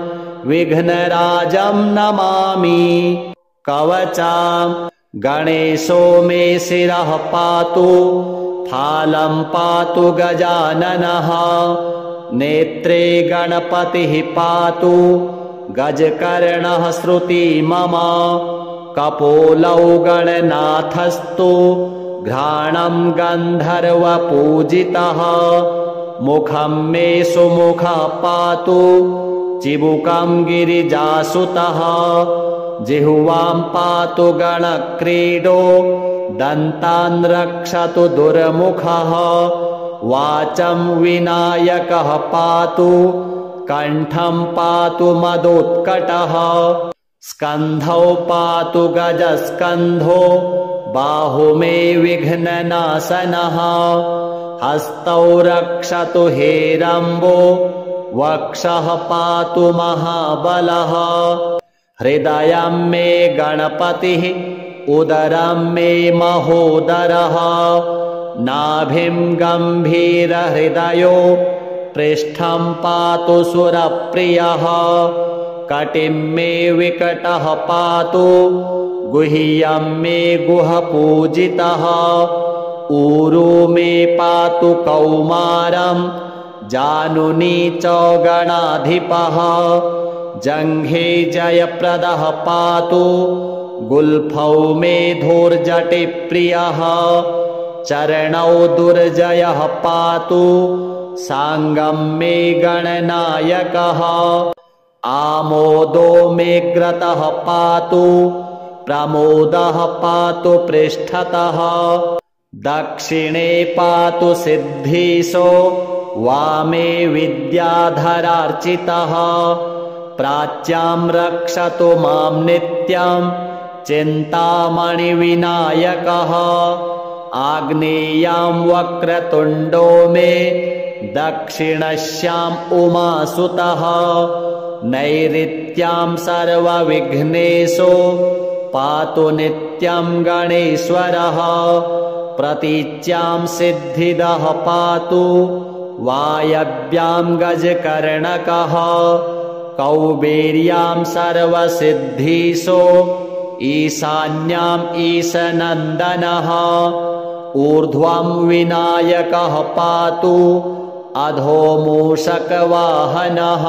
विघ्नराजं नमामि कवचं गणेशो मे शिरः पातु फालं पातु गजाननः नेत्रे गणपतिः पातु गजकर्णः श्रुति मम कपोलौ गणनाथस्तु घ्राणं गन्धर्वपूजितः मुखं मे सुमुखः पातु चिबुकं गिरिजासुतः जिह्वां पातु गणक्रीडो दन्तान् रक्षतु दुर्मुखः वाचं विनायकः पातु कण्ठं पातु मदोत्कटः स्कन्धौ पातु गजस्कन्धो बाहु मे विघ्ननाशनः हस्तौ रक्षतु हेरम्बो वक्षः पातु महाबलः हृदयं मे गणपतिः उदरं मे महोदरः नाभिं गम्भीरहृदयो पृष्ठं पातु सुरप्रियः कटिं मे विकटः पातु गुह्यं मे गुहपूजितः ऊरू मे पातु कौमारं जानुनी च गणाधिपः जङ्घे जयप्रदः पातु गुल्फौ मे धूर्जटिप्रियः चरणौ दुर्जयः पातु साङ्गं मे गणनायकः आमोदो मे ग्रतः पातु प्रमोदः पातु पृष्ठतः दक्षिणे पातु सिद्धीशो वामे विद्याधरार्चितः प्राच्यां रक्षतु मां नित्यं चिन्तामणिविनायकः आग्नेयां वक्रतुण्डो मे दक्षिणस्याम् उमासुतः नैऋत्यां सर्वविघ्नेशो पातु नित्यं गणेश्वरः प्रतीच्यां सिद्धिदः पातु वायव्यां गजकर्णकः कौबेर्यां सर्वसिद्धीशो ईशान्याम् ईशनन्दनः ऊर्ध्वं विनायकः पातु अधो मूषकवाहनः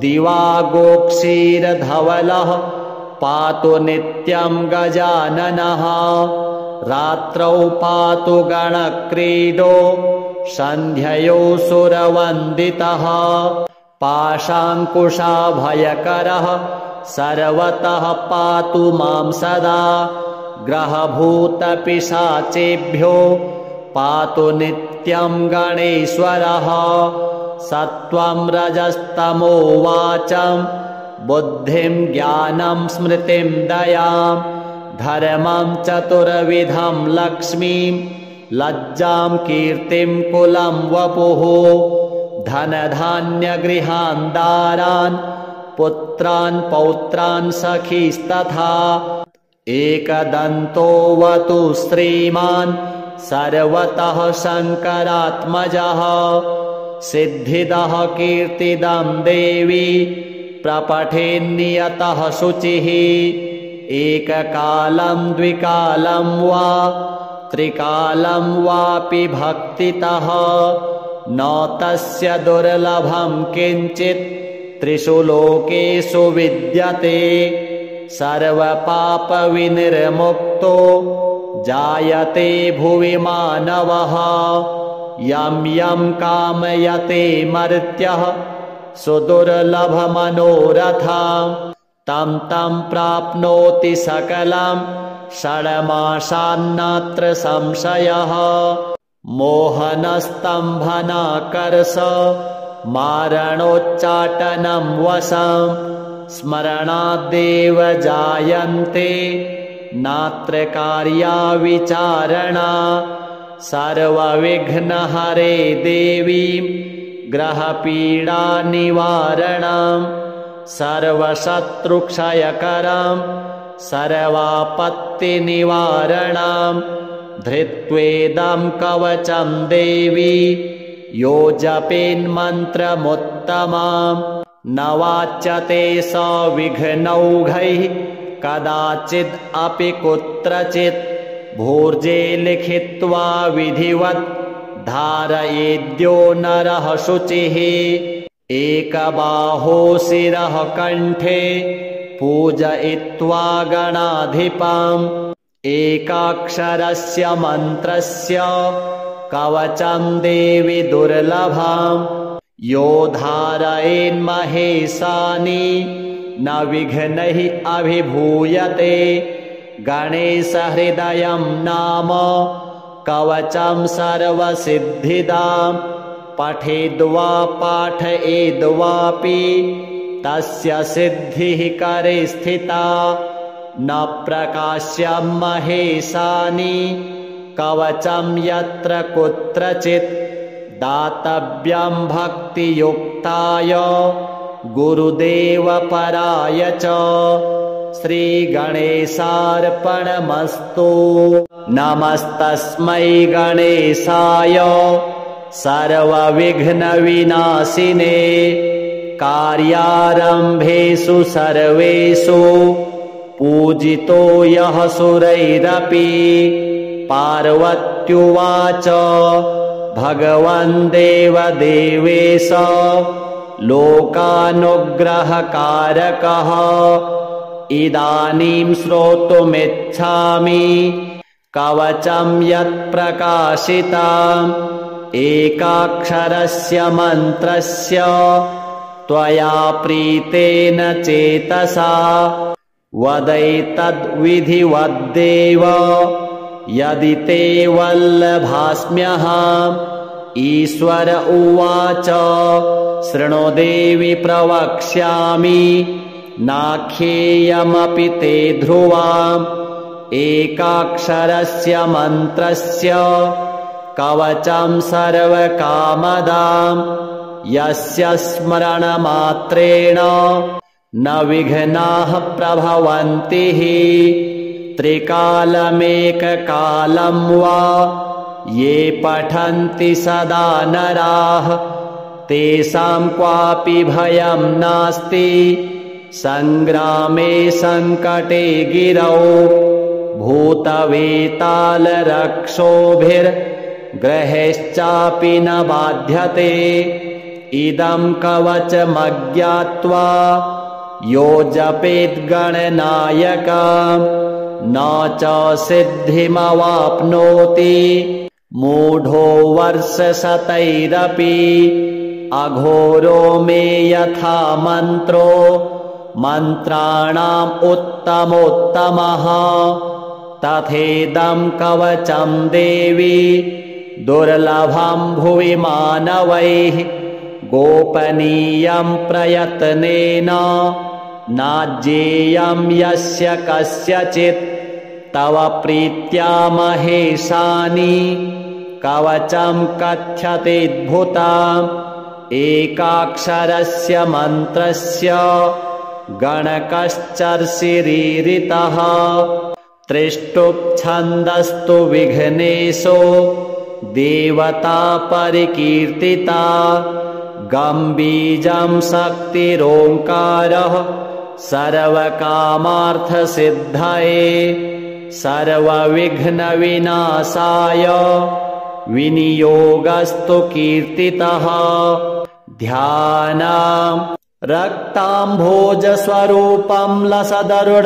दिवा गोक्षीरधवलः पातु नित्यं गजाननः रात्रौ पातु गणक्रीडो सन्ध्ययो सुरवन्दितः पाशाङ्कुशाभयकरः सर्वतः पातु मां सदा ग्रहभूतपिशाचेभ्यो पातु नित्यं गणेश्वरः सत्त्वं रजस्तमो वाचं बुद्धिं ज्ञानं स्मृतिं दयां धर्मं चतुर्विधं लक्ष्मीं लज्जां कीर्तिं कुलं वपुः धनधान्यगृहान् दारान् पुत्रान् पौत्रान् सखीस्तथा एकदन्तोऽवतु श्रीमान् सर्वतः शङ्करात्मजः सिद्धिदः कीर्तिदं देवी प्रपठेन्नियतः शुचिः एककालं द्विकालं वा त्रिकालं वापि भक्तितः न तस्य दुर्लभं किञ्चित् त्रिषु लोकेषु विद्यते सर्वपापविनिर्मुक्तो जायते भुवि मानवः यं यं कामयते मर्त्यः सुदुर्लभमनोरथं तं तं प्राप्नोति सकलं षड्मासान्नात्र संशयः मोहनस्तम्भनाकर्ष मारणोच्चाटनं वशं स्मरणादेव जायन्ते नात्र कार्या विचारणा सर्वविघ्नहरे देवीं ग्रहपीडानिवारणं सर्वशत्रुक्षयकरं सर्वापत्तिनिवारणं धृत्वेदं कवचं देवी यो जपेन्मन्त्रमुत्तमं न वाच्यते स विघ्नौघैः कदाचिद् अपि कुत्रचित् भूर्जे लिखित्वा विधिवत् धारयेद्यो नरः शुचिः एकबाहो शिरः कण्ठे पूजयित्वा गणाधिपम् एकाक्षरस्य मन्त्रस्य कवचं देवि दुर्लभम् यो धारयेन्महेशानि न विघ्नैः अभिभूयते गणेशहृदयं नाम कवचं सर्वसिद्धिदां पठेद्वा पाठयेद्वापि तस्य सिद्धिः करे स्थिता न प्रकाश्यं महेशानि कवचं यत्र कुत्रचित् दातव्यं भक्तियुक्ताय गुरुदेवपराय च श्रीगणेशार्पणमस्तु नमस्तस्मै गणेशाय सर्वविघ्नविनाशिने कार्यारम्भेषु सर्वेषु पूजितो यः सुरैरपि पार्वत्युवाच भगवन् देवदेवेश लोकानुग्रहकारकः इदानीं श्रोतुमिच्छामि कवचं यत्प्रकाशितम् एकाक्षरस्य मन्त्रस्य त्वया प्रीतेन चेतसा वदैतद्विधिवद्देव यदि ते वल्लभास्म्यहम् ईश्वर उवाच शृणु देवि प्रवक्ष्यामि नाख्येयमपि ते ध्रुवम् एकाक्षरस्य मन्त्रस्य कवचं सर्वकामदां यस्य स्मरणमात्रेण न विघ्नाः प्रभवन्ति त्रिकालमेककालं वा ये पठन्ति सदा नराः तेषां क्वापि भयं नास्ति संग्रामे संकटे गिरौ भूतवेतालरक्षोभिर्ग्रहेश्चापि न बाध्यते इदं कवचमज्ञात्वा यो जपेद्गणनायकं न च सिद्धिमवाप्नोति मूढो वर्षशतैरपि अघोरो मे यथा मन्त्रो मन्त्राणाम् उत्तमोत्तमः तथेदं कवचं देवी दुर्लभं भुवि मानवैः गोपनीयं प्रयत्नेन नाज्ञेयं यस्य कस्यचित् तव प्रीत्या महेशानि कवचं कथ्यतेऽद्भुतम् एकाक्षरस्य मन्त्रस्य गणकश्चर्षिरीरितः त्रिष्टुप्छन्दस्तु विघ्नेशो देवता परिकीर्तिता गम्बीजं शक्तिरोङ्कारः सर्वकामार्थसिद्धये सर्वविघ्नविनाशाय विनियोगस्तु कीर्तितः ध्यानम् रक्ताम्भोजस्वरूपं लसदरुढ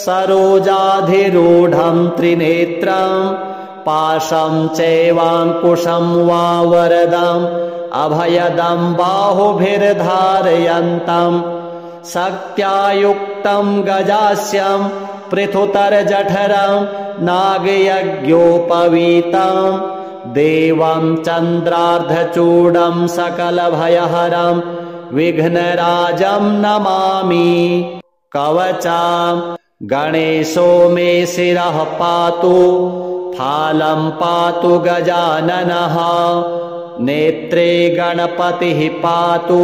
सरोजाधिरूढं त्रिनेत्रम् पाशं चैवाङ्कुशं वा वरदम् अभयदं बाहुभिर्धारयन्तम् शक्त्या युक्तं गजास्यं पृथुतरजठरं नागयज्ञोपवीतं देवं चन्द्रार्धचूडं सकलभयहरं विघ्नराजं नमामि कवचं गणेशो मे शिरः पातु फालं पातु गजाननः नेत्रे गणपतिः पातु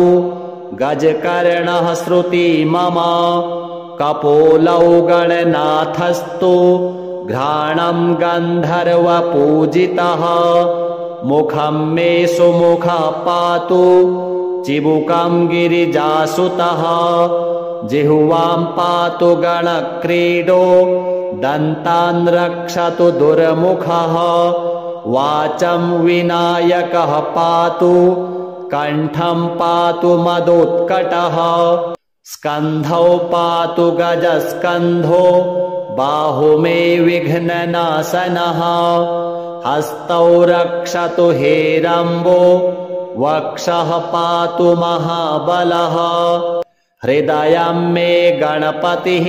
गजकर्णः श्रुति मम कपोलौ गणनाथस्तु घ्राणं गन्धर्वपूजितः मुखं मे सुमुखः पातु चिबुकं गिरिजासुतः जिह्वां पातु गणक्रीडो दन्तान् रक्षतु दुर्मुखः वाचं विनायकः पातु कण्ठं पातु मदोत्कटः स्कन्धौ पातु गजस्कन्धो बाहु मे विघ्ननाशनः हस्तौ रक्षतु हेरम्बो वक्षः पातु महाबलः हृदयं मे गणपतिः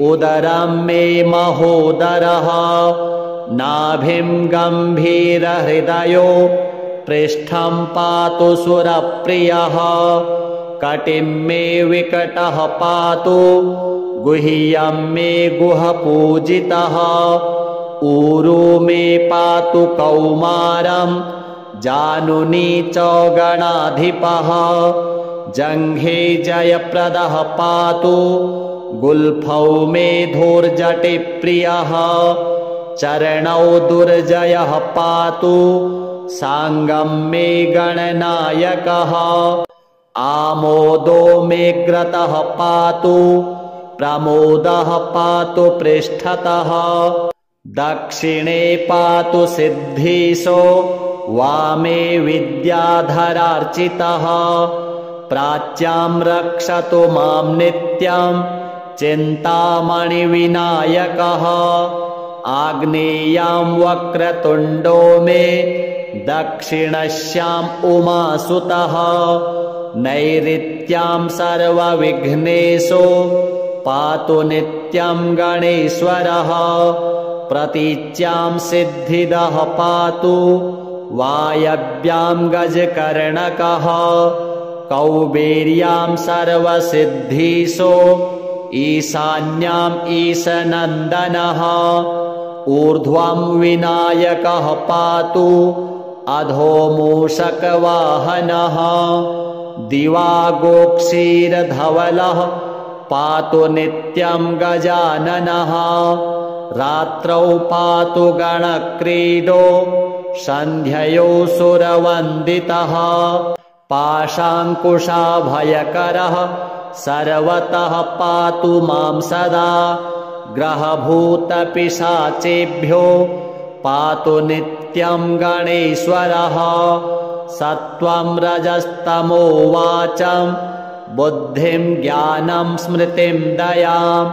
उदरं मे महोदरः नाभिं गम्भीरहृदयो पृष्ठं पातु सुरप्रियः कटिं मे विकटः पातु गुह्यं मे गुहपूजितः ऊरू मे पातु कौमारं जानुनी च गणाधिपः जङ्घे जयप्रदः पातु गुल्फौ मे धूर्जटिप्रियः चरणौ दुर्जयः पातु साङ्गं मे गणनायकः आमोदो मे ग्रतः पातु प्रमोदः पातु पृष्ठतः दक्षिणे पातु सिद्धीशो वामे विद्याधरार्चितः प्राच्यां रक्षतु मां नित्यं चिन्तामणिविनायकः आग्नेयां वक्रतुण्डो मे दक्षिणस्याम् उमासुतः नैऋत्यां सर्वविघ्नेशो पातु नित्यं गणेश्वरः प्रतीच्यां सिद्धिदः पातु वायव्यां गजकर्णकः कौबेर्यां सर्वसिद्धीशो ईशान्याम् ईशनन्दनः ऊर्ध्वं विनायकः पातु अधो मूषकवाहनः दिवा गोक्षीरधवलः पातु नित्यं गजाननः रात्रौ पातु गणक्रीडो सन्ध्ययो सुरवन्दितः पाशाङ्कुशाभयकरः सर्वतः पातु मां सदा ग्रहभूतपिशाचेभ्यो पातु नित्यं गणेश्वरः सत्त्वं रजस्तमो वाचं बुद्धिं ज्ञानं स्मृतिं दयां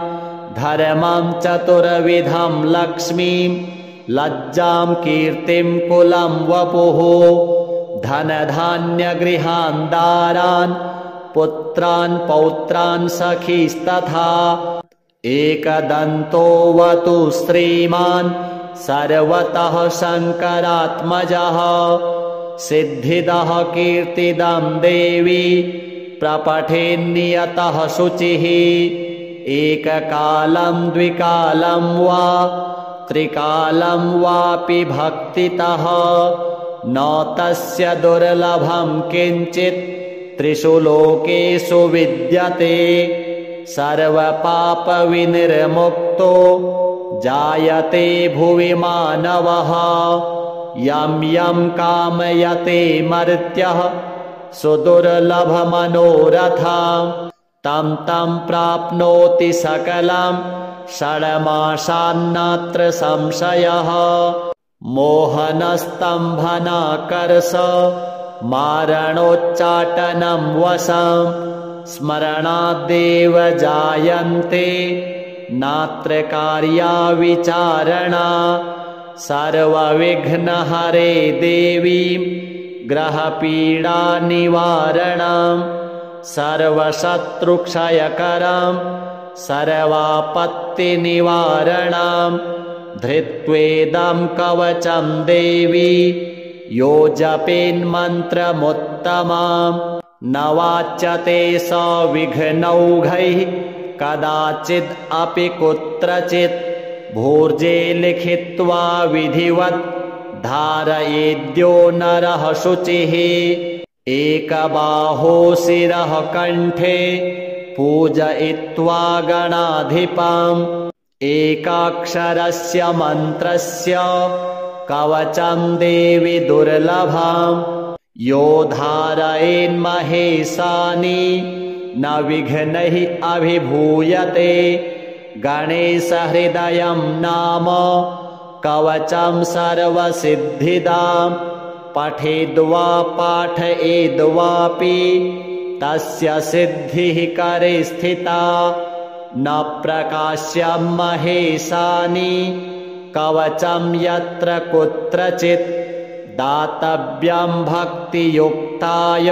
धर्मं चतुर्विधं लक्ष्मीं लज्जां कीर्तिं कुलं वपुः धनधान्यगृहान् दारान् पुत्रान् पौत्रान् सखीस्तथा एकदन्तोऽवतु श्रीमान् सर्वतः शङ्करात्मजः सिद्धिदः कीर्तिदं देवी प्रपठेन्नियतः शुचिः एककालं द्विकालं वा त्रिकालं वापि भक्तितः न तस्य दुर्लभं किञ्चित् त्रिषु लोकेषु विद्यते। सर्वपापविनिर्मुक्तो जायते भुवि मानवः यं यं कामयते मर्त्यः सुदुर्लभमनोरथं तं तं प्राप्नोति सकलं षड्मासान्नात्र संशयः। मोहनस्तम्भनाकर्ष मारणोच्चाटनं वशं स्मरणादेव जायन्ते नात्र कार्या विचारणा। सर्वविघ्नहरे देवीं ग्रहपीडानिवारणं सर्वशत्रुक्षयकरं सर्वापत्तिनिवारणं धृत्वेदं कवचं देवी यो जपेन्मन्त्रमुत्तमं न वाच्यते स विघ्नौघैः कदाचिद् अपि कुत्रचित्। भूर्जे लिखित्वा विधिवत् धारयेद्यो नरः शुचिः एकबाहो शिरः कण्ठे पूजयित्वा गणाधिपम् एकाक्षरस्य मन्त्रस्य कवचं देवि दुर्लभम् यो धारयेन्महेशानि न विघ्नैः अभिभूयते। गणेशहृदयं नाम कवचं सर्वसिद्धिदां पठेद्वा पाठयेद्वापि तस्य सिद्धिः करे स्थिता। न प्रकाश्यं महेशानि कवचं यत्र कुत्रचित् दातव्यं भक्तियुक्ताय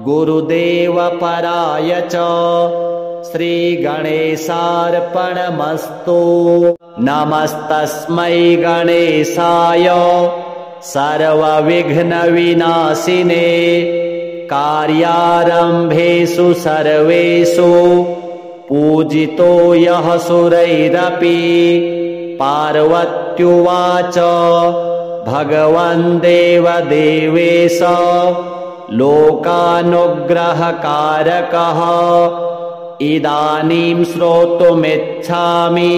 गुरुदेवपराय च। श्रीगणेशार्पणमस्तु। नमस्तस्मै गणेशाय सर्वविघ्नविनाशिने कार्यारम्भेषु सर्वेषु पूजितो यः सुरैरपि। पार्वत्युवाच भगवन् देवदेवेश लोकानुग्रहकारकः इदानीं श्रोतुमिच्छामि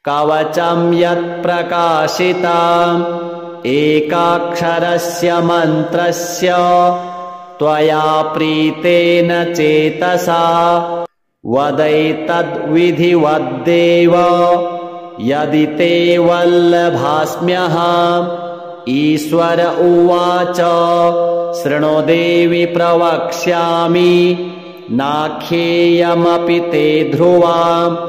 कवचं यत्प्रकाशितम् एकाक्षरस्य मन्त्रस्य त्वया प्रीतेन चेतसा वदैतद्विधिवद्देव यदि ते वल्लभास्म्यहम्। ईश्वर उवाच शृणु देवि प्रवक्ष्यामि नाख्येयमपि ते ध्रुवम्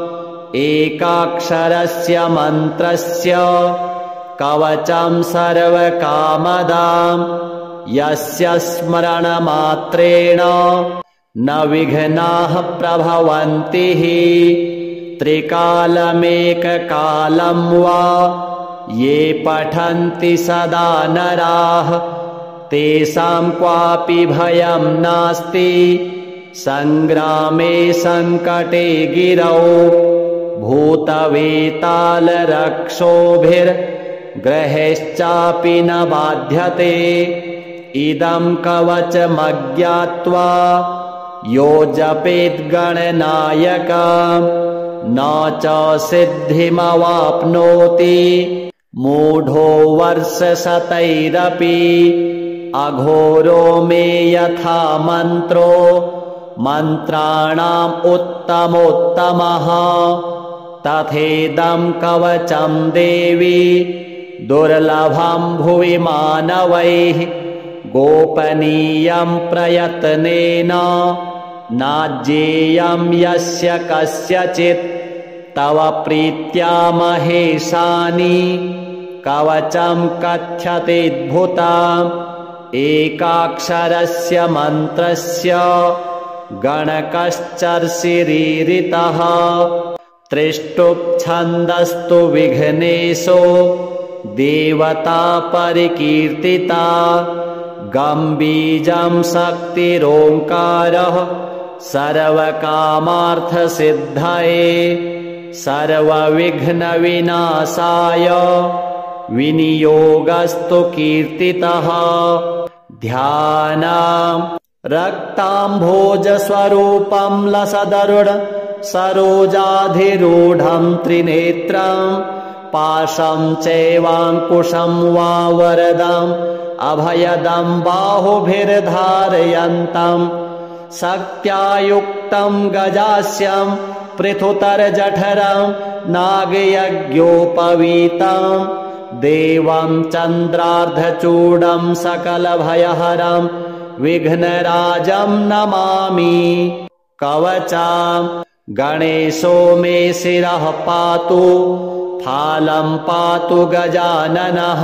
एकाक्षरस्य मन्त्रस्य कवचं सर्वकामदाम् यस्य स्मरणमात्रेण न विघ्नाः प्रभवन्ति। त्रिकालमेककालं वा ये पठन्ति सदा नराः तेषां क्वापि भयं नास्ति संग्रामे संकटे गिरौ। भूतवेतालरक्षोभिर्ग्रहेश्चापि न बाध्यते इदं कवचमज्ञात्वा यो जपेद्गणनायकम् न च सिद्धिमवाप्नोति मूढो वर्षशतैरपि। अघोरो मे यथा मन्त्रो मन्त्राणाम् उत्तमोत्तमः तथेदं कवचं देवी दुर्लभं भुवि मानवैः गोपनीयं प्रयत्नेन नाज्ञेयं यस्य कस्यचित्। तव प्रीत्या महेशानि कवचं कथ्यतेऽद्भुतम् एकाक्षरस्य मन्त्रस्य गणकश्चर्षिरीरितः त्रिष्टुप्छन्दस्तु विघ्नेशो देवता परिकीर्तिता गम्बीजं शक्तिरोङ्कारः सर्वकामार्थसिद्धये सर्वविघ्नविनाशाय विनियोगस्तु कीर्तितः। ध्यानम् रक्ताम्भोजस्वरूपं लसदरुण सरोजाधिरूढं त्रिनेत्रम् पाशं चैवाङ्कुशं वा वरदम् अभयदं बाहुभिर्धारयन्तम् शक्त्यायुक्तं गजास्यं पृथुतरजठरं नागयज्ञोपवीतं देवं चन्द्रार्धचूडं सकलभयहरं विघ्नराजं नमामि। कवचं गणेशो मे शिरः पातु फालं पातु गजाननः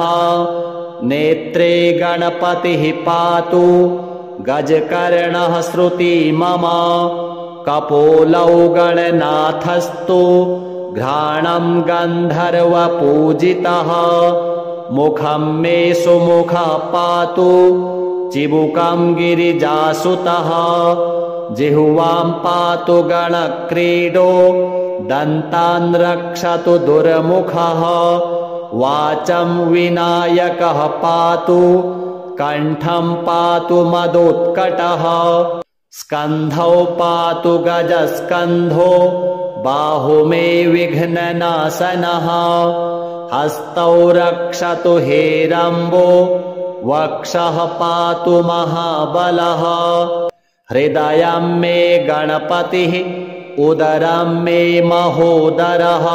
नेत्रे गणपतिः पातु गजकर्णः श्रुति मम कपोलौ गणनाथस्तु घ्राणं गन्धर्वपूजितः मुखं मे सुमुखः पातु चिबुकं गिरिजासुतः जिह्वां पातु गणक्रीडो दन्तान् रक्षतु दुर्मुखः वाचं विनायकः पातु कण्ठं पातु मदोत्कटः स्कन्धौ पातु गजस्कन्धो बाहु मे विघ्ननाशनः हस्तौ रक्षतु हेरम्बो वक्षः पातु महाबलः हृदयं मे गणपतिः उदरं मे महोदरः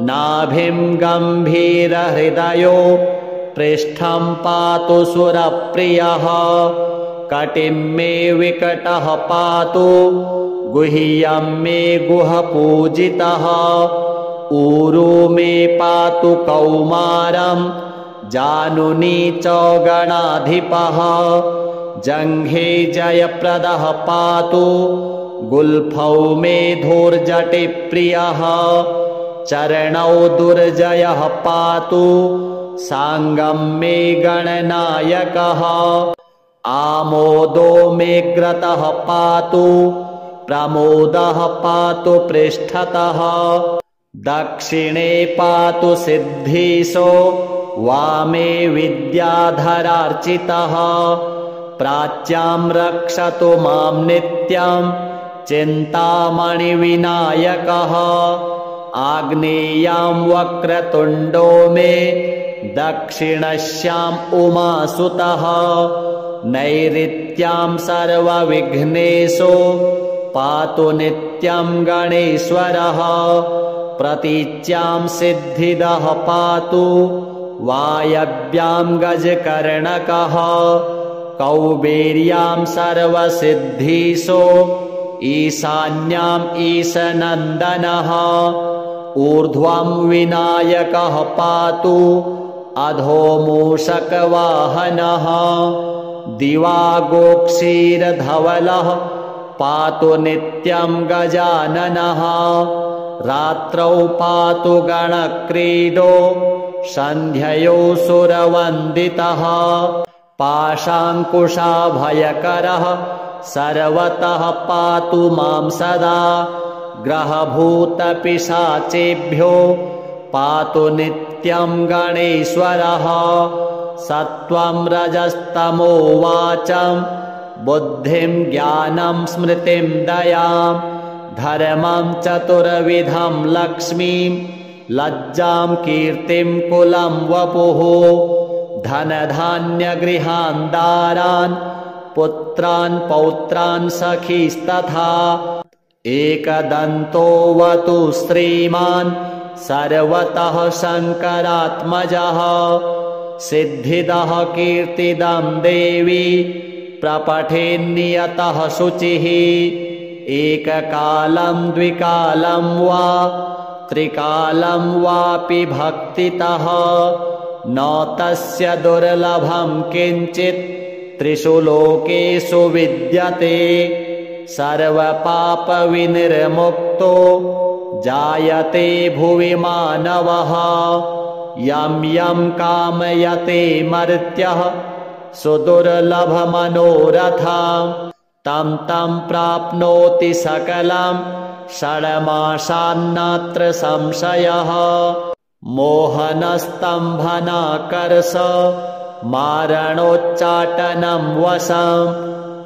नाभिं गम्भीरहृदयो पृष्ठं पातु सुरप्रियः कटिं मे विकटः पातु गुह्यं मे गुहपूजितः ऊरू मे पातु कौमारं जानुनी च गणाधिपः जङ्घे जयप्रदः पातु गुल्फौ मे धूर्जटिप्रियः चरणौ दुर्जयः पातु साङ्गं मे गणनायकः आमोदो मे ग्रतः पातु प्रमोदः पातु पृष्ठतः दक्षिणे पातु सिद्धीशो वामे विद्याधरार्चितः प्राच्यां रक्षतु मां नित्यं चिन्तामणिविनायकः आग्नेयां वक्रतुण्डो मे दक्षिणस्याम् उमासुतः नैऋत्यां सर्वविघ्नेशो पातु नित्यं गणेश्वरः प्रतीच्यां सिद्धिदः पातु वायव्यां गजकर्णकः कौबेर्यां सर्वसिद्धीशो ईशान्याम् ईशनन्दनः ऊर्ध्वं विनायकः पातु अधो मूषकवाहनः दिवा गोक्षीरधवलः पातु नित्यं गजाननः रात्रौ पातु गणक्रीडो सन्ध्ययो सुरवन्दितः पाशाङ्कुशाभयकरः सर्वतः पातु मां सदा ग्रहभूतपिशाचेभ्यो पातु नित्यं गणेश्वरः सत्त्वं रजस्तमो वाचं बुद्धिं ज्ञानं स्मृतिं दयां धर्मं चतुर्विधं लक्ष्मीं लज्जां कीर्तिं कुलं वपुः धनधान्यगृहान् दारान् पुत्रान् पौत्रान् सखीस्तथा एकदन्तोऽवतु श्रीमान् सर्वतः शङ्करात्मजः सिद्धिदः कीर्तिदं देवी प्रपठेन्नियतः शुचिः एककालं द्विकालं वा त्रिकालं वापि भक्तितः न तस्य दुर्लभं किञ्चित् त्रिषु लोकेषु विद्यते सर्वपापविनिर्मुक्तो जायते भुवि मानवः यं यं कामयते मर्त्यः सुदुर्लभमनोरथं तं तं प्राप्नोति सकलं षड्मासान्नात्र संशयः मोहनस्तम्भनाकर्ष मारणोच्चाटनं वशं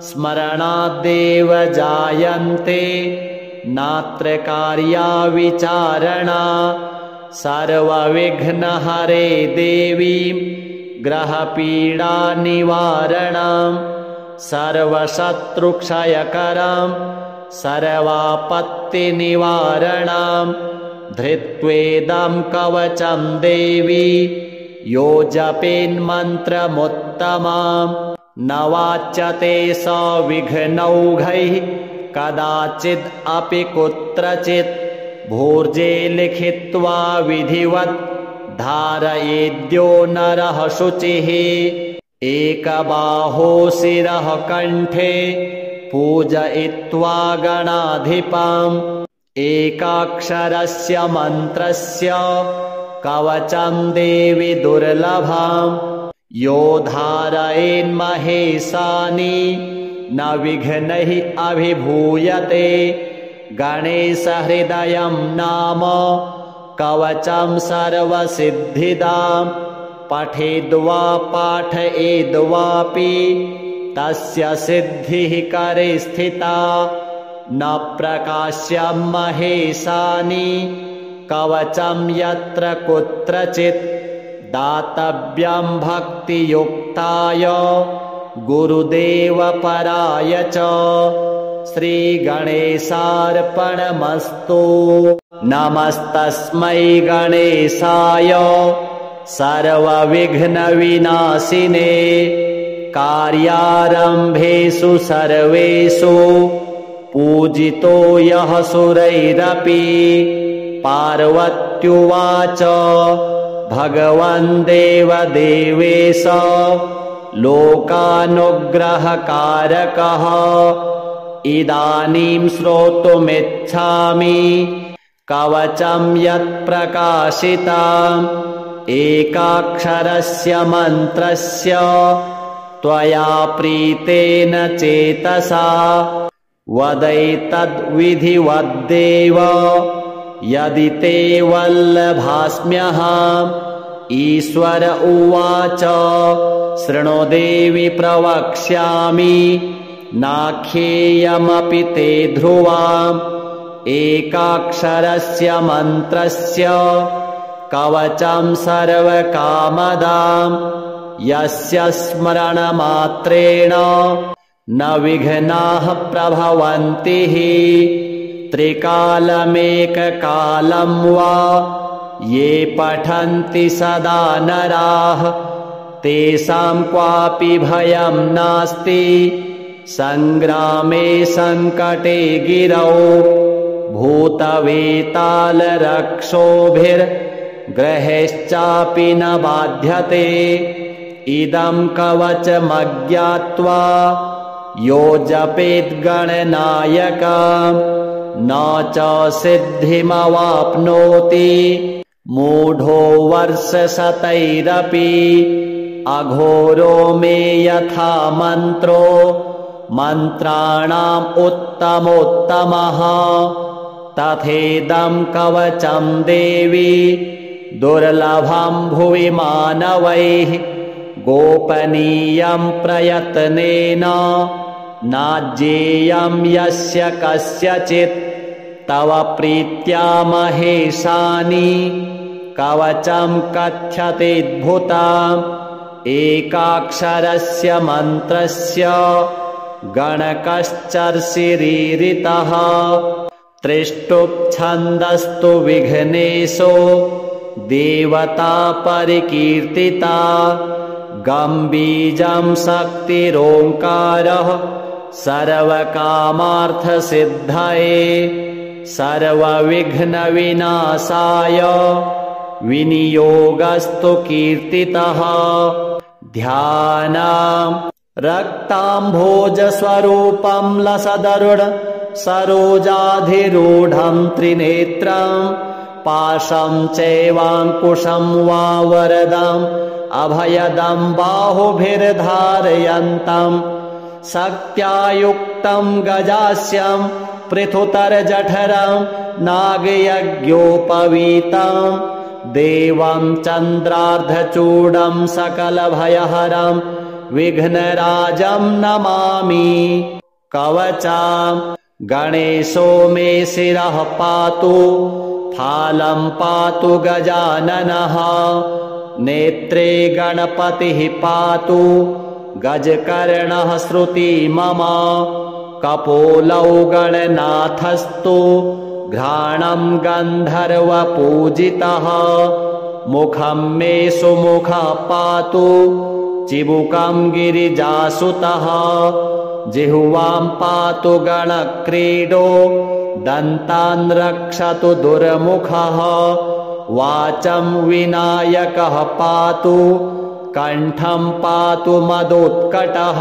स्मरणाद्देव जायन्ते नात्र कार्या विचारणा सर्वविघ्नहरे देवीं ग्रहपीडानिवारणं सर्वशत्रुक्षयकरं सर्वापत्तिनिवारणं धृत्वेदं कवचं देवी यो जपेन्मन्त्रमुत्तमं न वाच्यते स विघ्नौघैः कदाचिद् अपि कुत्रचित् भूर्जे लिखित्वा विधिवत् धारयेद्यो नरः शुचिः एकबाहो शिरः कण्ठे पूजयित्वा गणाधिपम् एकाक्षरस्य मन्त्रस्य कवचं देवि दुर्लभम् यो धारयेन्महेशानि न विघ्नैः अभिभूयते गणेशहृदयं नाम कवचं सर्वसिद्धिदां पठेद्वा पाठयेद्वापि तस्य सिद्धिः करे स्थिता न प्रकाश्यं महेशानि कवचं यत्र कुत्रचित् दातव्यं भक्तियुक्ताय गुरुदेवपराय च श्रीगणेशार्पणमस्तु नमस्तस्मै गणेशाय सर्वविघ्नविनाशिने कार्यारम्भेषु सर्वेषु पूजितो यः सुरैरपि पार्वत्युवाच भगवन् देवदेवेश लोकानुग्रहकारकः इदानीं श्रोतुमिच्छामि कवचं यत्प्रकाशितम् एकाक्षरस्य मन्त्रस्य त्वया प्रीतेन चेतसा वदैतद्विधिवद्देव यदि ते वल्लभास्म्यहम् ईश्वर उवाच शृणु देवि प्रवक्ष्यामि नाख्येयमपि ते ध्रुवाम् एकाक्षरस्य मन्त्रस्य कवचं सर्वकामदाम् यस्य स्मरणमात्रेण न विघ्नाः प्रभवन्ति त्रिकालमेककालं वा ये पठन्ति सदा नराः तेषां क्वापि भयं नास्ति संग्रामे संकटे गिरौ भूतवेतालरक्षोभिर्ग्रहेश्चापि न बाध्यते इदं कवचमज्ञात्वा यो जपेद्गणनायकं न च सिद्धिमवाप्नोति मूढो वर्षशतैरपि अघोरो मे यथा मन्त्रो मन्त्राणाम् उत्तमोत्तमः तथेदं कवचं देवी दुर्लभं भुवि मानवैः गोपनीयं प्रयत्नेन नाज्येयं यस्य कस्यचित् तव प्रीत्या महेशानि कवचं कथ्यतेऽद्भुतम् एकाक्षरस्य मन्त्रस्य गणकश्चर्षिरीरितः त्रिष्टुप्छन्दस्तु विघ्नेशो देवता परिकीर्तिता गम्बीजं शक्तिरोङ्कारः सर्वकामार्थसिद्धये सर्वविघ्नविनाशाय विनियोगस्तु कीर्तितः ध्यानम् रक्ताम्भोजस्वरूपं लसदरुण सरोजाधिरूढं त्रिनेत्रं पाशं चैवाङ्कुशं वा वरदम् अभयदं बाहुभिर्धारयन्तं शक्त्या युक्तं गजास्यं पृथुतरजठरं नागयज्ञोपवीतं देवं चन्द्रार्धचूडं सकलभयहरं विघ्नराजं नमामि। कवचां गणेशो मे शिरः पातु, फालं पातु गजाननः, नेत्रे गणपतिः पातु, गजकर्णः श्रुति मम, कपोलौ गणनाथस्तु, घ्राणं गन्धर्वपूजितः, मुखं मे सुमुखः पातु, चिबुकं गिरिजासुतः, जिह्वां पातु गणक्रीडो, दन्तान् रक्षतु दुर्मुखः, वाचं विनायकः पातु, कण्ठं पातु मदोत्कटः,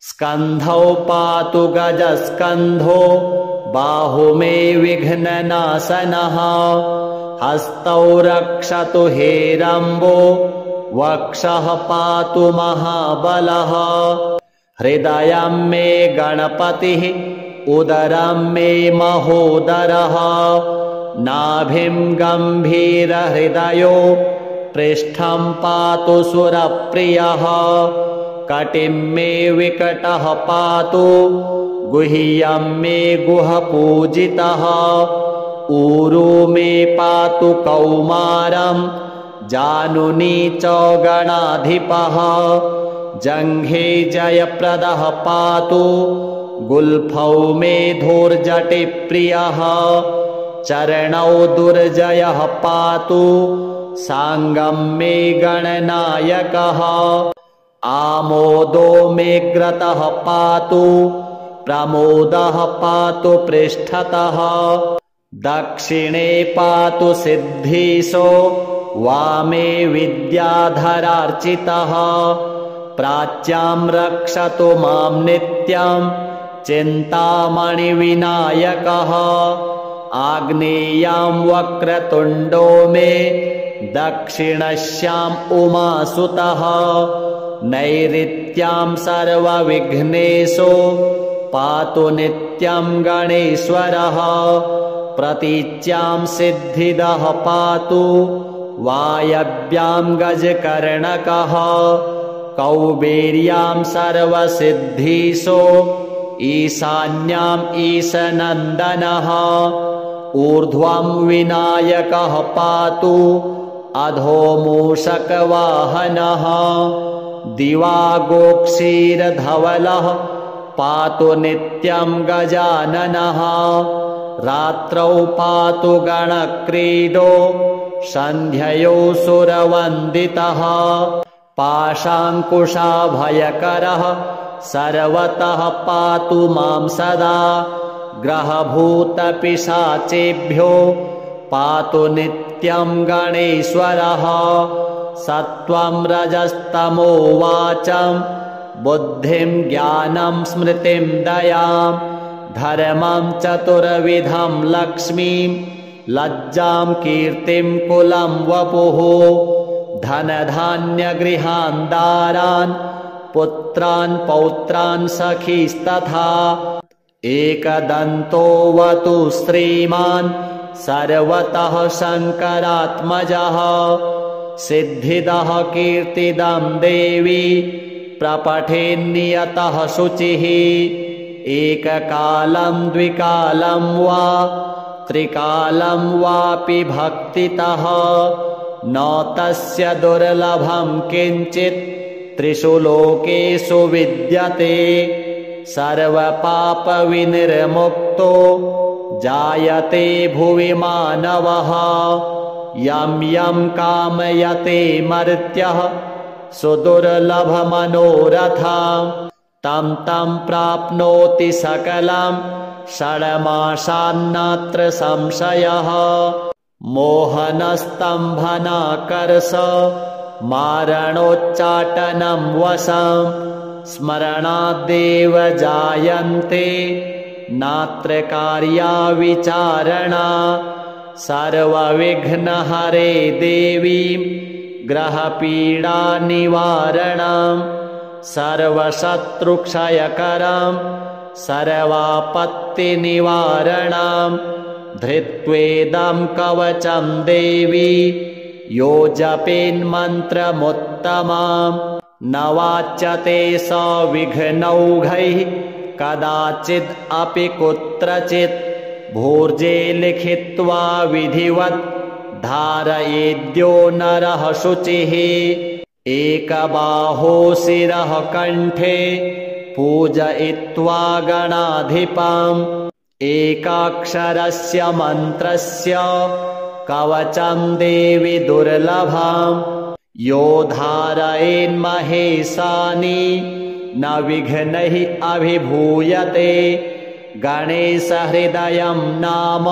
स्कन्धौ पातु गजस्कन्धो, बाहु मे विघ्ननाशनः, हस्तौ रक्षतु हेरम्बो, वक्षः पातु महाबलः, हृदयं मे गणपतिः, उदरं मे महोदरः, नाभिं गम्भीरहृदयो, पृष्ठं पातु सुरप्रियः, कटिं मे विकटः पातु, गुह्यं मे गुहपूजितः, ऊरू मे पातु कौमारं, जानुनी च गणाधिपः, जङ्घे जयप्रदः पातु, गुल्फौ मे धूर्जटिप्रियः, चरणौ दुर्जयः पातु, साङ्गं मे गणनायकः, आमोदो मे ग्रतः पातु, प्रमोदः पातु पृष्ठतः, दक्षिणे पातु सिद्धीशो, वामे विद्याधरार्चितः, प्राच्यां रक्षतु मां नित्यं, चिन्तामणिविनायकः, आग्नेयां वक्रतुण्डो मे, दक्षिणस्याम् उमासुतः, नैऋत्यां सर्वविघ्नेशो, पातु नित्यं गणेश्वरः, प्रतीच्यां सिद्धिदः पातु, वायव्यां गजकर्णकः, कौबेर्यां सर्वसिद्धीशो, ईशान्याम् ईशनन्दनः, ऊर्ध्वं विनायकः पातु, अधो मूषकवाहनः, दिवागोक्षीरधवलः, पातु नित्यं गजाननः, रात्रौ पातु गणक्रीडो, सन्ध्ययो सुरवन्दितः, पाशाङ्कुशाभयकरः, सर्वतः पातु मां सदा, ग्रहभूतपिशाचेभ्यो, पातु नित्यं गणेश्वरः, सत्त्वं रजस्तमो वाचं, बुद्धिं ज्ञानं स्मृतिं दयां, धर्मं चतुर्विधं लक्ष्मीं, लज्जां कीर्तिं कुलं वपुः, धनधान्यगृहान् दारान्, पुत्रान् पौत्रान् सखीस्तथा, एकदन्तोऽवतु श्रीमान्, सर्वतः शङ्करात्मजः, सिद्धिदः कीर्तिदं देवी, प्रपठेन्नियतः शुचिः, एककालं द्विकालं वा, त्रिकालं वापि भक्तितः, न तस्य दुर्लभं किञ्चित्, त्रिषु लोकेषु विद्यते, सर्वपापविनिर्मुक्तो, जायते भुवि मानवः, यं यं कामयते मर्त्यः, सुदुर्लभमनोरथं, तं तं प्राप्नोति सकलं, षड्मासान्नात्र संशयः, मोहनस्तम्भनाकर्ष, मारणोच्चाटनं वशं, स्मरणादेव जायन्ते, नात्र कार्या विचारणा, सर्वविघ्नहरे देवीं, ग्रहपीडानिवारणं, सर्वशत्रुक्षयकरं, सर्वापत्तिनिवारणम् धृत्वेदं कवचं देवी यो जपेन्मन्त्रमुत्तमम् न वाच्यते स विघ्नौघैः कदाचिद् अपि कुत्रचित् भूर्जे लिखित्वा विधिवत् धारयेद्यो नरः शुचिः एकबाहो शिरः कण्ठे पूजयित्वा गणाधिपम् एकाक्षरस्य मन्त्रस्य कवचं देवि दुर्लभम् यो धारयेन्महेशानि न विघ्नैः अभिभूयते गणेशहृदयं नाम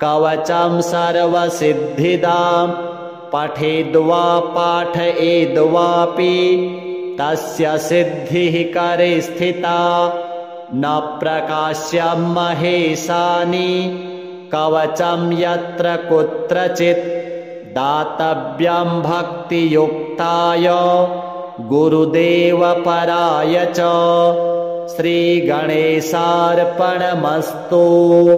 कवचं सर्वसिद्धिदाम् पठेद्वा पाठयेद्वापि तस्य सिद्धिः करे स्थिता न प्रकाश्यं महेशानि कवचं यत्र कुत्रचित् दातव्यं भक्तियुक्ताय गुरुदेवपराय च श्रीगणेशार्पणमस्तु।